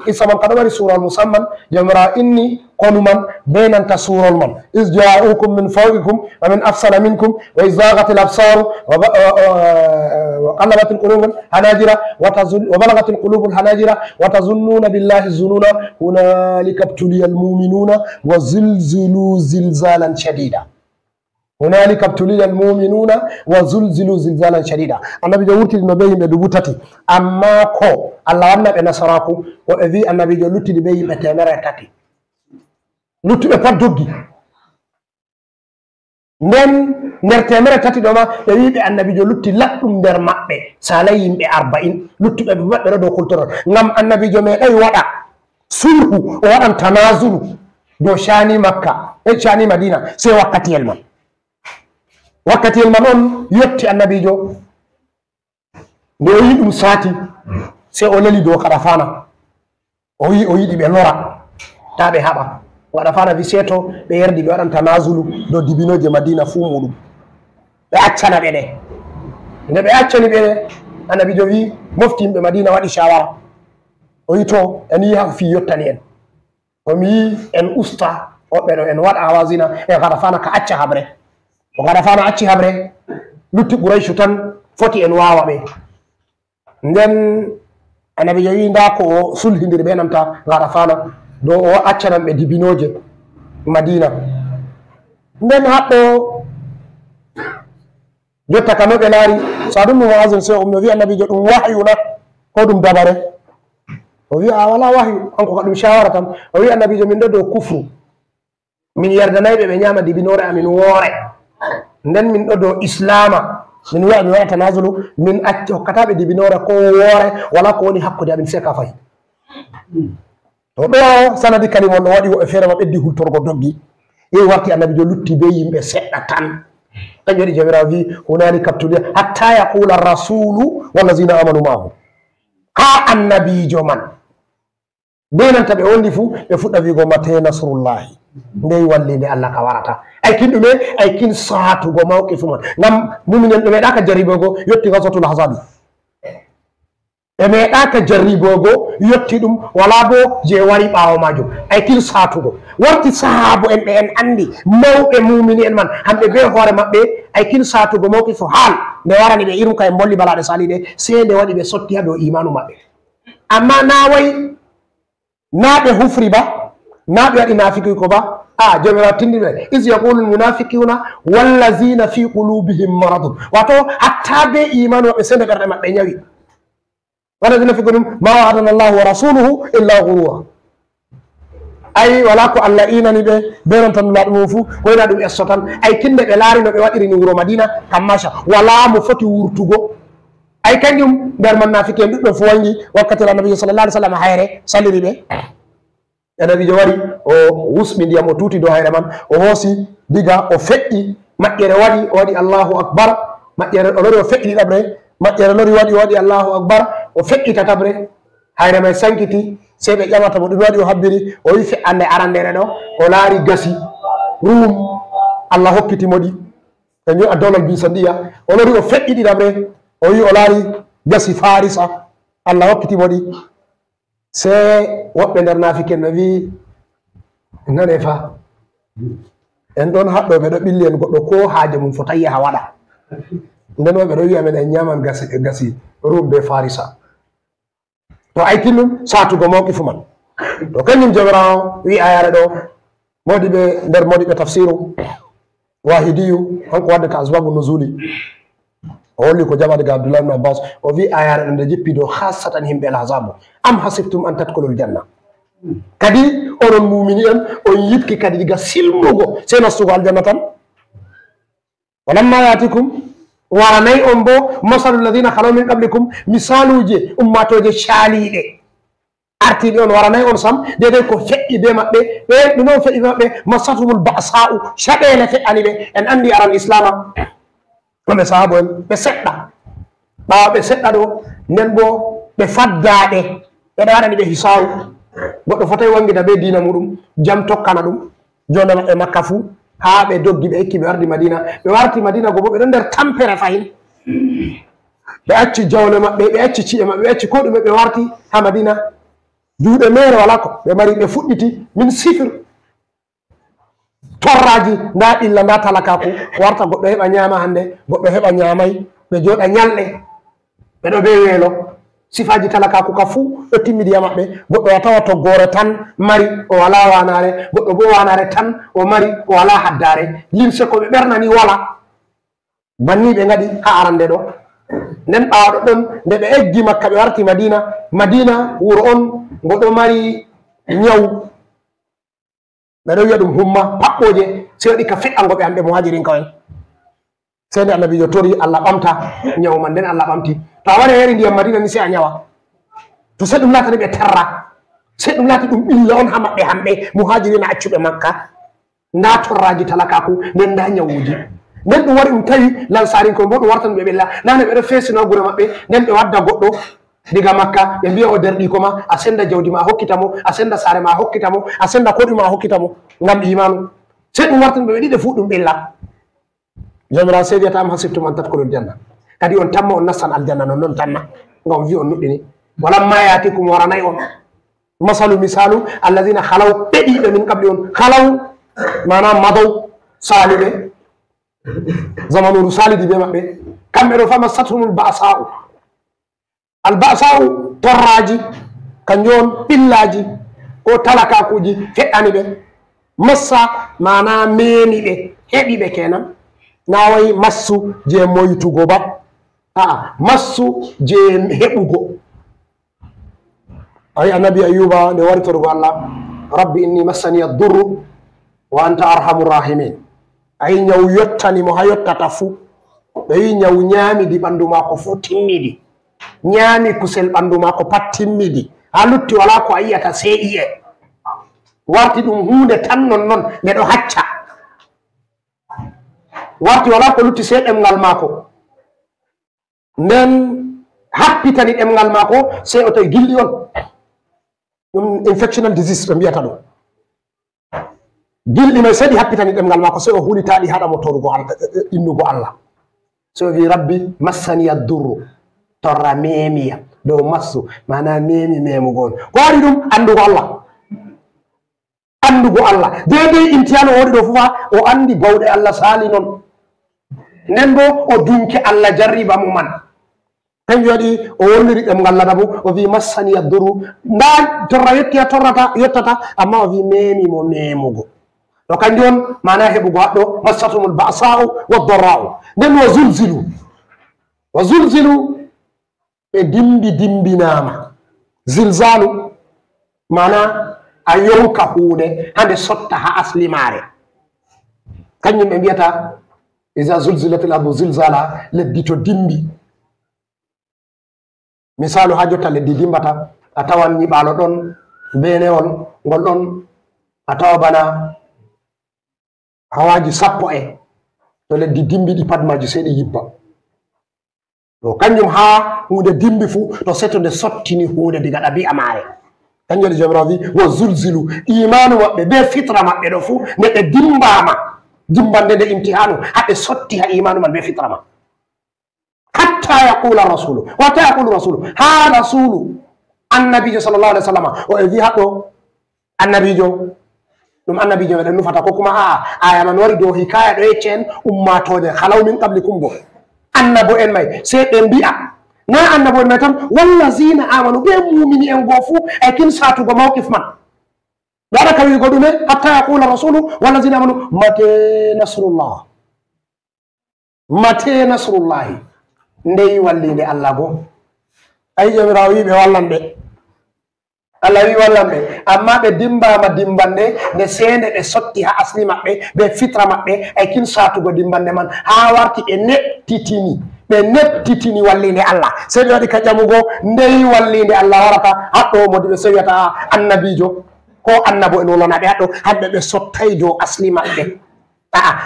qissa man ka ɗo waɗi surol musamman jomirawo inni konu man be nanta surol man is ja'ukum min fawqikum wa min afsala minkum wa is zaghat al absaru wa qallabat al qulub hanajira wa balagat al qulub al hanajira wa tazunnuna billahi zununa hunalika ibtuliya al mu'minuna wa zilzilu zilzalan shadida hunalika ibtuliya al mu'minuna wa zulzilu zilzalan shadida annabi jo wurtidi no be yimɓe 3 amma ko Allah wanna ɓe nasaraku woɓe wi annabi jo luttidi be yimɓe 300 luttuɓe pat doggi nden nder 300 ɗo ma ɓe wi ɓe annabi jo lutti laɗɗum nder maɓɓe salay yimɓe 40 luttuɓe ɓe maɓɓe ɗo dow kultorol ngam annabi jo meeɗay waɗa sulhu o waɗan tanasulu dow shani makka e shani madina sey wakkatiyel man on yetti annabijo nde o yi ɗum saati sey o leli dow kaɗa fana o wi o yiɗi ɓe lora ta ɓe haɓa waɗa fana wi seeto ɓe yerdi ɓe waɗan tanasulu dow dibinoje madina fuu muɗum ɓe accana ɓe ɗe nde ɓe accani ɓe annabijo wi mofti yimɓe madina waɗi shawara o yi to en yi ha fi yottani en omi yi en usta woɓɓe ɗo en waɗa awasina e kaɗa fana ka acca haɓre o gaɗa fana acci haɓre lutti ɓuraychu tan foti en wawa ɓe nden annabi jo wi nda ko o sulhidiri ɓe nanta gaɗa fana dow o accanan ɓe dibinoje madina nden haɗɗo jotta ka no ɓe laari sa ɗum ɗum wasin se ummi o wi annabi jo ɗum wahyuna ko ɗum dabare o wi a wala wahyu kanko ka ɗum shawara tan o wi annabi jo min ɗo dow kufru min yerdanayɓe ɓe ñama dibinore amin woore nden min ɗo dow islama min wiya mi waɗa tanasulu min acci hokkataɓe dibinore ko woore wala ko woni hakkude amin seka fayi to ɗo sanadi kalimon no waɗi woɓe feere ma ɓeddi hultorgo doggi yehi warti annabi jo lutti be yimɓe seɗɗa tan ɗañi waɗi jamirawo wi hunani kaptulia hatta yaqula rasulu wallazina amanu mahu ha annabijo man be nanta ɓe wondi fuu ɓe fuɗɗa wigo mate nasrullahi ndey wallinde Allah ka warata ay kin ɗume ay kin saatugo mawqifu man ngam muminen ɓe meeɗaka jarribogo yetti gasatul ahzabi ɓe meeɗaka jarribogo yetti ɗum wala bo je wari ɓaawo majum ay kin saatugo warti sahabo en ɓe en andi mawɓe mumini en man hamɓe be hoore maɓɓe ay kin saatugo mawqifu haal nde warani ɓe irum kaye bolli balaɗe saliɗe sey nde waɗi ɓe sotti ha dow imanu maɓɓe amma na way na ɓe hufri ba na ɓe waɗi nafiki ko ba a jomirawo tindinɓe is yaqulu lmunafiquna wallazina fi qulubihim maradun wato hatta be imanu maɓɓe sende ɓerɗe maɓɓe ñawi wallazina fi qulubihim ma wa'adana llahu wa rasuluhu illa ghurura ay wala ko Allah inani ɓe benon tan laɗu mum fuu koyna ɗum esso tan ay kinde ɓe laari no ɓe waɗiri ni wuro madina kam macha wala mo foti wurtugo ay kañum nder man nafiki en ɗuɗɗo fo wangi wakkatire annabijo sallallah alih w sallam hayre saliri ɓe annabijo wari o wusɓi ndiyam o tuuti dow hayre man o hoosi diga o feƴƴi maƴƴere waɗi o waɗi allahu akbar maƴƴere o lori o feƴƴi ɗiɗaɓre maƴƴere lori waɗi o waɗi allahu akbar o feƴƴi tataɓre hayre may sankiti sey ɓe ƴamata mo ɗum waɗi o habbiri o wi fe'ande arandere ɗo o laari gasi rum allah hokkitimo ɗi e wi a dolol bisandiya o lori o feƴƴi ɗiɗaɓre o wi o laari gasi farisa allah hokkitimo ɗi se woɓɓe nder nafiken ɓe wi nane fa en ɗon haɗɗo ɓe ɗo ɓilli en goɗɗo ko haaje mum fota yaha waɗa nden o ɓe ɗo wiya men en ñaman gasi rum be farisa to aytin ɗum satugo mawqifu man to kañum jomirawo wi ayare ɗo modiɓe nder modiɓe tafsiru wahidiyu hanko waddata asbabu nuzuli o holli ko jama daga Abdullah ibn Abbas o wi ayare ɗo nde jippi dow hasatan himɓe alhazabu am hasibtum an tadkulul janna kadi onon mumini en on yipki kadi diga silmugo sey nastugo aljanna tan walamma yatikum waranayi on bo masalu lladina halaw min qablikum misaluje ummatoje caaliɗe artiɗe on waranayi on sam dede ko feƴƴi be maɓɓe ɓe ɗum on feƴƴi be maɓɓe masatumul basa'u caɗele feƴƴani ɓe en andi aran islama ɗoɓe sahabo en ɓe seɗɗa ɓawa ɓe seɗɗa ɗo nden bo ɓe faddaɗe ɓeɗa waɗani ɓe hisawu goɗɗo fotayi wangita be dina muɗum jam tokkana ɗum jonde maɓɓe makka fuu ha ɓe doggi ɓe ekki ɓe wardi madina ɓe warti madina go bo ɓe ɗon nder tampere fayin ɓe acci jawle maɓɓe ɓe acci ci'e maɓɓe ɓe acci ko ɗume ɓe warti ha madina duuɗe mere wala ko ɓe mari ɓe fuɗɗiti min sifir torraji nda illa nda talakaku warta goɗɗo heɓa ñaama hande goɗɗo heɓa ñaamay ɓe jooɗa ñalɗe ɓeɗo ɓe weelo sifaji talakaku ka fuu ɗo timmidiya maɓɓe goɗɗo a tawa toggore tan mari o wala wanare goɗɗo bo wanare tan o mari o wala haddare limse ko ɓe ɓernani wala banni ɓe gaɗi ha arande ɗo nden ɓawaɗo ɗon nde ɓe eggi makka ɓe warti madina madina wuro on ngo ɗo mari ñaw ɓeɗo wiya ɗum humma paɓɓoje sey waɗi ka feɗɗango ɓe hamɓe muhajirin kawen sey nde annabijo tori Allah ɓamta ñaw man nden Allah ɓamti to a wari heri ndiyam madina ni sey a ñawa to sey ɗum latani ɓe terra sey ɗum laati ɗum ɓilla on ha maɓɓe hamɓe muhajirina accuɓe makka nda torraji talakaku nden nda ñawuji nden ɗum wari ɗum tawi lansarin ko bo ɗum wartan ɓe ɓella nane ɓeɗo fesino gure maɓɓe nden ɓe wadda goɗɗo diga makka ɓe mbiya o derɗi koma a senda jawdi ma a hokkita mo a senda saare ma a hokkita mo a senda koɗi ma a hokkita mo ngam imanu sey ɗum wartan ɓe ɗiɗe fuu ɗum ɓella jomirawo seydiyata am hasibtum an tadkhulul janna kadi on tamma on nastan aljanna non noon tamma ngam wi on nuɗɗini walamma yatikum waranayi on masalu misalu alladina halaw ɓeɗiɓe min qabli on halaw manam madow saliɓe zamanuru salidi ɓe maɓɓe kamɓe ɗo fama sathumul ba'sa'u albasa'u torraji kanjum on ɓillaji ko talakakuji feɗɗani ɓe massa mana meni ɓe heɓi ɓe kenan na wayi massu je moytugo ba aa massu je heɓugo ay annabi ayuba nde wari torugo Allah rabbi inni massani ad-durru wa anta arhamur rahimin ay ñaw yottani mo ha yottata fu ɓe wi ñaw ñaamidi ɓandu mako fu timmidi ñaami kusel ɓandu mako pat timmidi ha lutti wala ko a yiyata sey iye warti ɗum hunde tan non non nde ɗo hacca warti wala ko lutti sey ɗemgal mako nden happitani ɗemgal mako sey o tawi gilɗi on ɗum infectional disease ɓe mbiyata ɗum gilɗi may sey ɗi happitani ɗemgal mako sey o hulitaɗi haɗamo torugo innugo Allah sey o wi rabbi massani ad-durru torra memiya dow massu mana memi memugo on ko waɗi ɗum andugo Allah andugo Allah dedei imtihanu o waɗi ɗo fufa o andi bawɗe Allah sali noon nden bo o dunke Allah jarriba mo man kanjum waɗi o wonniri ɗemgal ladabu o wi massani ad-durru nda torra yetti a torrata yettata amma o wi memi mo memugo to kanjum on mana heɓugo haɗɗo massatumul ba'sa'u wa darra'u nden wa zulzilu ɓe dimbinama zilzalu mana a yonka hunde hande sotta ha asli mare kañum ɓe mbiyata iza zulzilatil ardu zilzala leddi to dimbi misalu ha jotta leddi dimbata a tawan nyiɓalo ɗon benewol ngol ɗon a tawa bana hawaji 10 to leddi dimbi ɗi pat maji sey ɗi yibba to kanjum ha hunde dimbi fu to seto nde sottini hunde diga ɗabi'a mare kanjum jomirawo wi wo zulzilu imanu maɓɓe be fitra maɓɓe ɗo fu nde ɓe dimbama dimbande nde imtihanu haɓe sotti ha imanu man be fitra ma hatta yaqula rasulu ha rasulu annabijo sallallahu alaihi wasallam o e wi haɗo annabijo ɗum annabijo meɗen nufata ko kuma aya man wari dow hikaya ɗo yecce en ummatode halaw min qablikum bo annabo en may sey ɓe mbi'a na annabo en may tan wallazina amanu ɓe mumini en goo fuu e kin satugo mawqif man ɓe waɗa ka wigo ɗume hatta yaqula rasulu wallazina amanu mate nasrullahi ndeyi wallinde Allah bo ay jomirawo wi ɓe wallan ɓe Allah wi wallan ɓe amma ɓe dimbama dimbande nde sende ɓe sotti ha asli maɓɓe ɓe fitra maɓɓe e kin satugo dimbande man ha warti ɓe nettitini wallinde Allah sey ɓe waɗi ka ƴamugo ndeyi wallinde Allah warata haɗɗo modi ɓe sewiyata annabijo ko annabo en wolana ɓe haɗɗo hamɓe ɓe sottay dow asli maɓɓe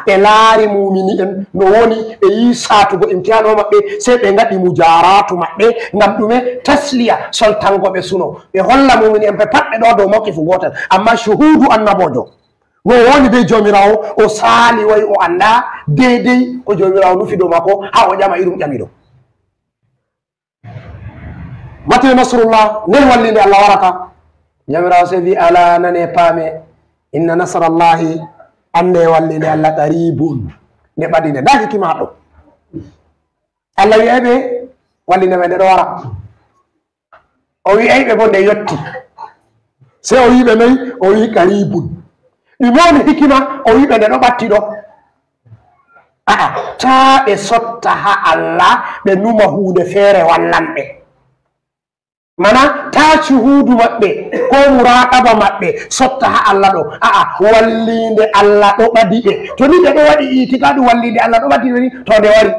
ɓe laari mumini en no woni ɓe yi satugo imtihano maɓɓe sey ɓe gaɗi mujaratu maɓɓe ngam ɗume tasliya soltango ɓe suno ɓe holla mumini en ɓe pat ɓe ɗo dow mawqifu gotel amma shuhudu annabojo no woni be jomirawo o sali way o anda deedey ko jomirawo nufi dow makko ha o ƴama irum ƴamiɗo mate nasrullah nden wallinde allah warata jomirawo se wi ala nane paame inna nasrallahi ande wallinde allah qaribun nde ɓadinde nda hikima ɗo allah wi'ayɓe wallinde men nde ɗo wara o wi'ayɓe bo nde yetti se o wiɓe nayi o wi qaribun ɗum woni hikima o wiɓe nde ɗo ɓatti ɗo aa ta ɓe sotta ha allah ɓe numa hunde feere wallanɓe mana ta cuhudu maɓɓe ko muraqaba maɓɓe sotta ha allah ɗo aa wallinde allah ɗo ɓadi ɓe to ni ɓe ɗo waɗi itikadu wallinde allah ɗo ɓadi ɓe ni to nde wari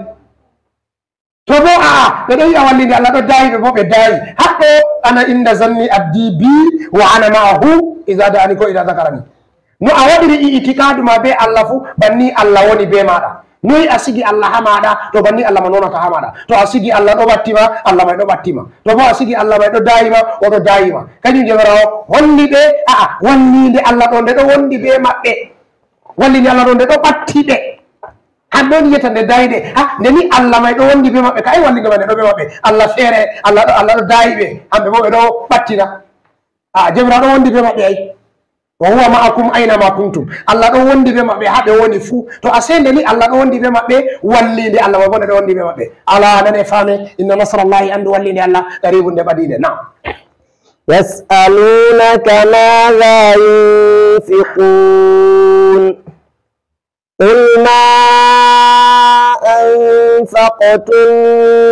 to bo aa ɓe ɗo yi'a wallinde allah ɗo dayi ɓe bo ɓe dayi haɗɗo ana inda zanni abdi bi wa ana ma'ahu iza da'ani ko ida zakarani no a waɗiri itikadu ma be allah fu banni allah woni be maɗa noyi a sigi allah ha maɗa to banni allah ma nonata ha maɗa to a sigi allah ɗo ɓattima allah may ɗo ɓattima to bo a sigi allah may ɗo dayima oɗo dayima kañum jomirawo holli ɓe aa wallinde allah ɗo nde ɗo wondi be maɓɓe wallinde allah ɗo nde ɗo ɓatti ɓe hamɓe on yiyata nde dayi ɗe ha nde ni allah may ɗo wondi be maɓɓe ka ay wallinde ma nde ɗo be maɓɓe allah feere allah ɗo dayi ɓe hamɓe bo ɓe ɗo ɓattina a jomirawo ɗo wondi be maɓɓe ay wa huwa ma'akum aina ma kuntum allah ɗo wondi be maɓɓe ha ɓe woni fuu to a sende ni allah ɗo wondi be maɓɓe wallinde allah ma bone ɗo wondi be maɓɓe ala nane faame inna nasrallahi andu wallinde allah qaribun nde ɓadiɗe nam yas'alunaka madha yunfiqun qul ma أنفقتم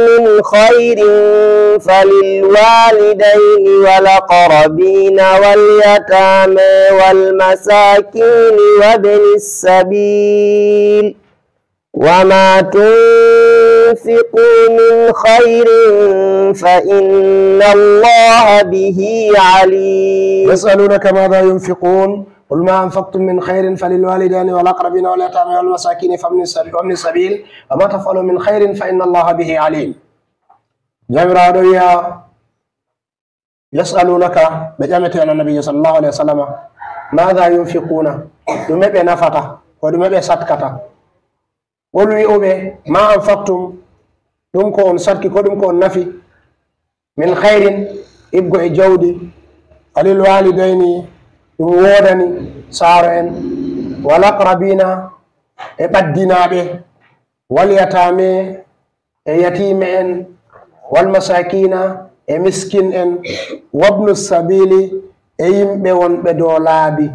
من خير فللوالدين والأقربين واليتامى والمساكين وابن السبيل وما تنفقوا من خير فإن الله به عليم يسألونك ماذا ينفقون قل ما أنفقتم من خير فللوالدين والأقربين واليتامى والمساكين وابن السبيل وما تفعلوا من خير فإن الله به عليم جميرا يسألونك بجامة النبي صلى الله عليه وسلم ماذا ينفقون دمبه نفقة ودمبه صدقة قلوا ما أنفقتم دمكم صدقة ودمكم نفي من خير ابقوا جودي فللوالدين ɗum wodani saaro en wal aqrabina e ɓaddinaɓe wal yatame e yatime en wal masakina e miskin en wabnu sabili e yimɓe wonɓe dow laabi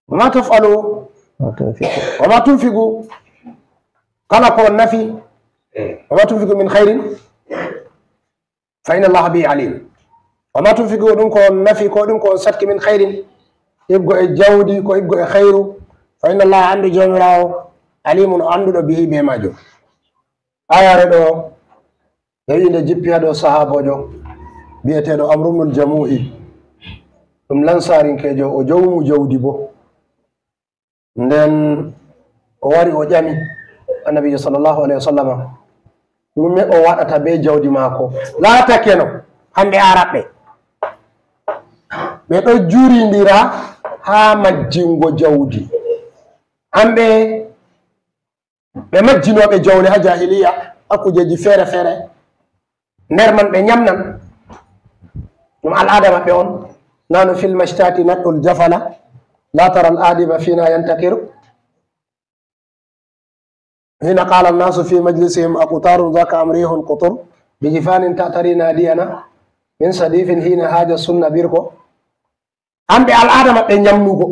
wama tafalu wama tunfigu kala ko nafi wama tunfigu min khairin fa inna allaha bihi alim wama tunfigu ɗum ko nafi ko ɗum ko satki min khairin ibgo e jawdi ko ibgo e khairu fa inna allaha andu jomirawo alimun o anduɗo bihi be majum ayare ɗo ɓe nde jippi ha ɗo sahabojo biyeteɗo amrumnul jamu'i ɗum lansarinkejo o jawmu jawdi bo nden o wari o ƴami annabijo sallllahu alayhi wa sallama ɗume o waɗata be jawdi maako laatakeno hamɓe araɓɓe ɓe ɗo jurindira ha majjingo jawdi hamɓe ɓe majjinoɓe jawle ha jahiliya hakkujeji feere feere nder man ɓe ñamnan ɗum al'ada maɓɓe on nanu fil mashtati naɗɗul jafala la tara al adiba fina yantakir hina qala annasu fi majlisihim aqutarun dhaka amrihun qutur bijifanin tatari nadiyana min sadifin hina haja sunna birko hamɓe al'ada maɓɓe ñamnugo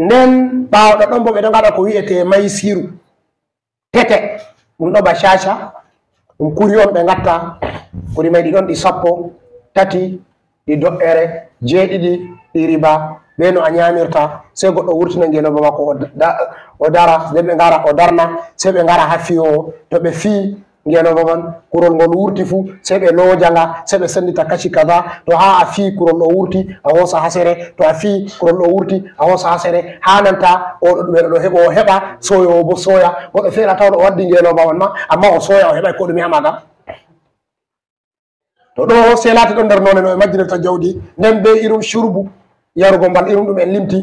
nden ɓaawɗo ɗon bo ɓe ɗo gaɗa ko wiyete maysiru tete ɗum ɗo ba caca ɗum kuri on ɓe gatta kuri may ɗi ɗon ɗi 1 3 ɗi do'ere 7 ɗi riba ɓe no a ñamirta sey goɗɗo wurtina ngenoba makko o dara nden ɓe gara o darna sey ɓe gara ha fiyowo to ɓe fii ngenoba man kurol ngol wurti fuu sey ɓe loojanga sey ɓe sendita kaci kaza to ha a fii kurol ɗo wurti a hoosa hasere to a fii kurol ɗo wurti a hoosa hasere hananta oɗo ɗumeɗo ɗo heɓa o heɓa soyowo bo soya goɗɗo feere taw ɗo waddi ngenoba man ma amma o soya o heɓay ko ɗum hamaga to ɗo sey laati ɗo nder none no e majjinirta jawdi nden be irum shurbu yarugo mbal irum ɗum en limti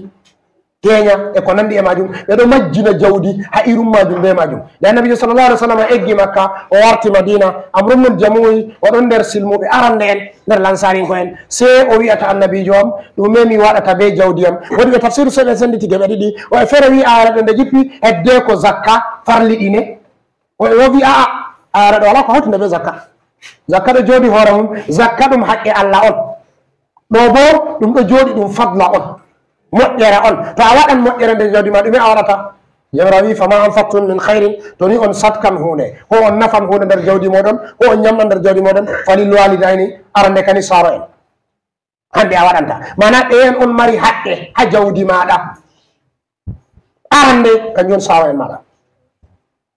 keña e ko nandi e majum ɓeɗo majjina jawdi ha irum majum be majum nde annabijo sallallahu alih w sallam eggi makka o warti madina amrumnul jamuyi oɗon nder silmuɓe arande en nder lansarinko en se o wiyata annabijo am ɗume mi waɗata be jawdi am woɗi ɓe tafsiru seɓe senditi geɓe ɗiɗi o e feere wi araɗo nde jippi hedde ko zakka farliɗine o wi aa araɗo wala ko hawtinde be zakka zakka ɗo jooɗi hoore mum zakka ɗum haqqe allah on ɗo bo ɗum ɗo jooɗi ɗum fadla on moƴƴere on to a waɗan moƴƴere nder jawdi ma ɗume a waɗata jawra wi fama anfaqtum min hayrin to ni on satkan hunde ko on nafan hunde nder jawdi moɗon ko on ñamɗa nder jawdi moɗon falil walidayni arande kani saro en hande a waɗanta mana ɓeyen on mari haqqe ha jawdi maɗa arande kañum saro en maɗa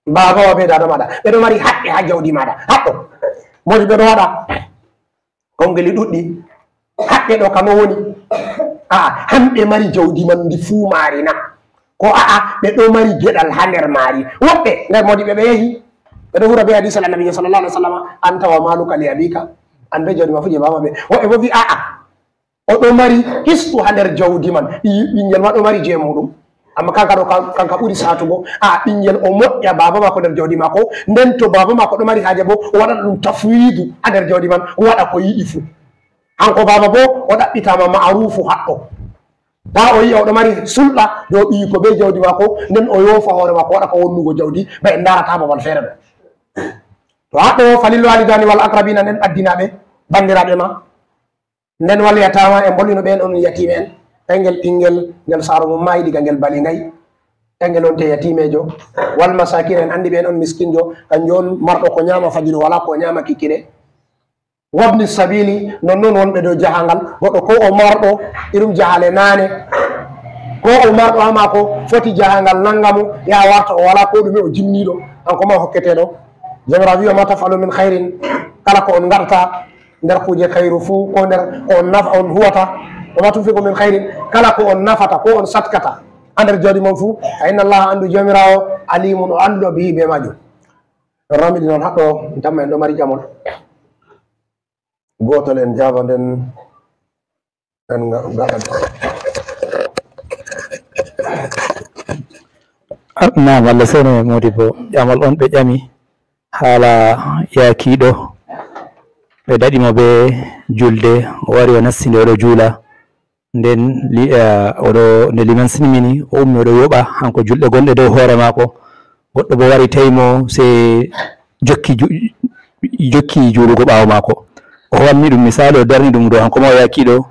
babawa be dada maɗa ɓeɗo mari haqqe ha jawdi maɗa haqqo modi ɓeɗo waɗa kongeli ɗuɗɗi haqqe ɗo kano woni aa hamɓe mari jawdi man ndi fuu maari na ko aa ɓe ɗo mari geɗal ha nder maari woɓɓe nder modi ɓe yehi ɓeɗo hura be hadisal annabijo sallallah alih w sallam anta wa maluka li abika an be jawdi ma fu je bama ɓe woɓɓe bo wi aa oɗo mari histu ha nder jawdi man ɓinguel ma ɗo mari je muɗum amma kanka ɓuri satugo a ɓinguel o moƴƴa baba mako nder jawdi mako nden to baba mako ɗo mari haaje bo o waɗa ɗum tafwidu ha nder jawdi man o waɗa ko yiɗi fu hanko baba bo o ɗaɓɓitama ma'arufu haɗɗo ta o yiya oɗo mari sulɗa dow ɓiyi ko be jawdi mako nden o yofa hoore mako waɗa ko wonnugo jawdi ba en darata babal feere ɗo to haɗɗo falil walidani wal aqrabina nden addinaɓe bandiraɓe ma nden walyatama e bollino ɓen on yatime en engel ɓinguel ngel saaro mum maayi diga ngel bali ngay engel on te yatimejo wal masakine en andi ɓen on miskinjo kanjum on marɗo ko ñama fajiri wala ko ñama kikkine wabni sabili non noon wonɓe dow jahangal goɗɗo ko o marɗo irum jahale nane ko o marɗo ha mako foti jahangal nangamo ya warta o wala ko ɗume o jinniɗo hanko ma hokketeɗo jamra wiwa ma tafalu min hayrin kala ko on garta nder kuje hayru fuu ko nder ko on nafa on huwata oma tunfiqu min hayrin kala ko on nafata ko on satkata ha nder jawdi mon fuu fa inna allaha andu jamirawo alimun o anduɗo bihi be majum on ramidi noon haɗɗo tamma en ɗo mari ƴamol gotol en jaba nden en gaɗan nam Allah sene modi bo ƴamol on ɓe ƴami haala yakiɗo ɓe daɗimo be julde o wari o nasti nde oɗo juula nden oɗo nde liman sinmini o ummi oɗo yoɓa hanko julɗe gonɗe dow hoore maako goɗɗo bo wari tawimo se jokki juulugo ɓaawo maako o wanni ɗum misali o darni ɗum dow hanko ma o yakiɗo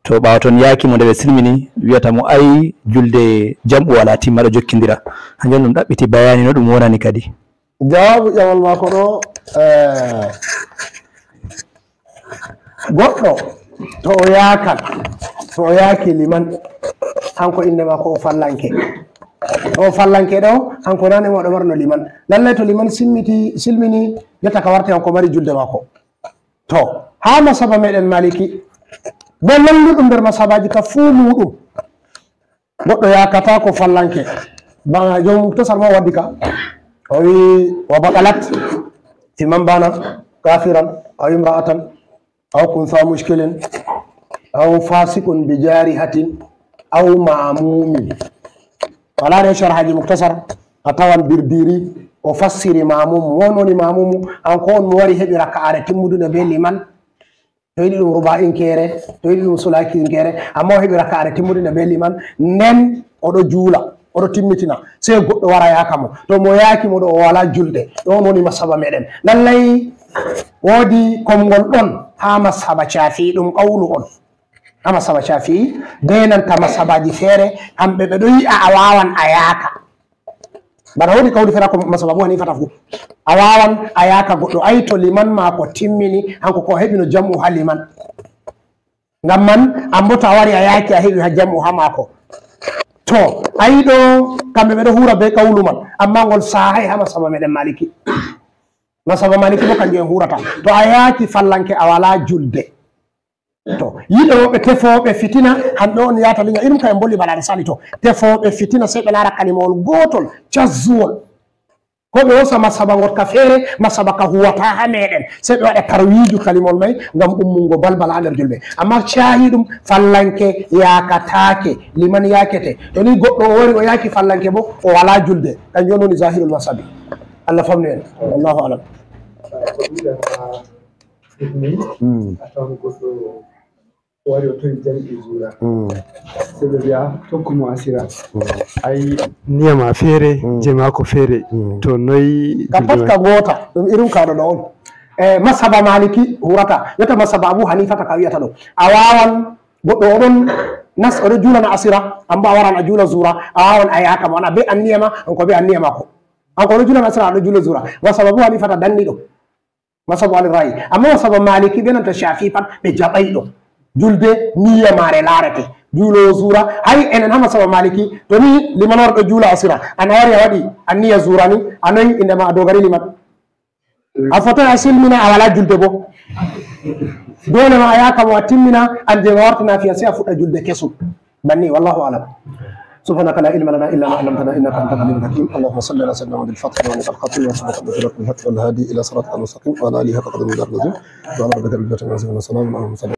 to ɓaawa toon yakimo nde ɓe silmini wiyata mo ayi julde jamɓu wala timma ɗo jokkidira hanjum ɗum ɗaɓɓiti bayani no ɗum wonani kadi jawabu ƴamol maako ɗo goɗɗo to o yakan to o yaaki liman hanko inde ma ko o fallanke to o fallanke ɗo hanko nane mo ɗo marno liman lallay to liman silmini jotta ka warte hanko mari julde maako to ha masaba meɗen maliki be lalluɗum nder masabaji ka fuu muɗum goɗɗo yakata ko fallanke ba jom tosar ma waddi ka o wi wa baqalat fi man bana kafiran aw imra'atan aw kunsa mushkilin aw fasikun bi jarihatin aw ma'mumin wala ne sharhaji muktasar a tawan birbiri o fassiri mamum wononi mamumu an ko on mo wari heɓi raka'are timmudude be liman to yiɗi ɗum rubainkere to yiɗi ɗum sulakinkere amma o heɓi raka'are timmudude be liman nden oɗo juula oɗo timmitina sey goɗɗo wara yaka mo to mo yaaki mo ɗo o wala julde ɗon woni masaba meɗen lallay woodi komngol ɗon ha masaba cafi ɗum qawlu on ha masaba cafi benanta masabaji feere hamɓe ɓe ɗo yi'a a wawan a yaaka bana woodi kawli feera ko masaba bo hani fata fu a wawan a yaaka goɗɗo ay to liman ma ko timmini hanko ko heɓino jam'u ha liman ngam man ambo to a wari a yaaki a heɓi ha jam'u ha maako to ayi ɗo kamɓe ɓeɗo hura be qawlu man amma ngol sahay ha masaba meɗen maliki masaba maliki bo kanjum en hurata to a yaaki fallanke a wala julde to yiɗoɓe tefoɓe fitina hamɓe on yata liña irum ka en bolli baɗaɗe sali to tefoɓe fitina sey ɓe lara kalimawol gotol caszuwol ko ɓe hosa masaba gotka feere masaba ka huwata ha meɗen sey ɓe waɗa tarwiju kalimol may ngam ummungo balbal ha nder julɓe amma cahi ɗum fallanke yakatake liman yakete to ni goɗɗo o wari o yaki fallanke bo o wala julde kanjum woni zahirul masabi Allah famni en wallahu alam wari o towi jamɗi zura sey ɓe wiya tokkumo asira ay niyama feere je mako feere to noyi ka pat ka goota ɗum irum kaɗo ɗo on e masaba maliki hurata yetta masaba abou hanifata ka wiyata ɗo a wawan goɗɗo oɗon nas oɗo julana asira amba a waran a juula zura a wawan a yakamo ana be anniyama onko be anniyamako anko oɗo julana asira aɗo juula zura masaba abou hanifata danni ɗo masaba ali rayi amma masaba maliki ɓe nanta shafi pat ɓe jaɓay ɗo julde niyya mare larete juulo zura hay enen ha masaba maliki to ni liman warɗo juula asira ana wari a waɗi a niya zura ni a noyi indema a dogari liman a fotoy a silmina a wala julde bo dole ma a yakamo a timmina an je ma wartina fiya sey a fuɗɗa julde kesum banni wallahu alam سبحانك لا علم لنا الا ما علمتنا انك انت العليم الحكيم اللهم صل على سيدنا محمد الفتح ونعم الخاتم وسبحانك بشرك الحق والهادي الى صراطك المستقيم وعلى اله حق قدر الدار العظيم وعلى ربك الجنه والسلام على المرسلين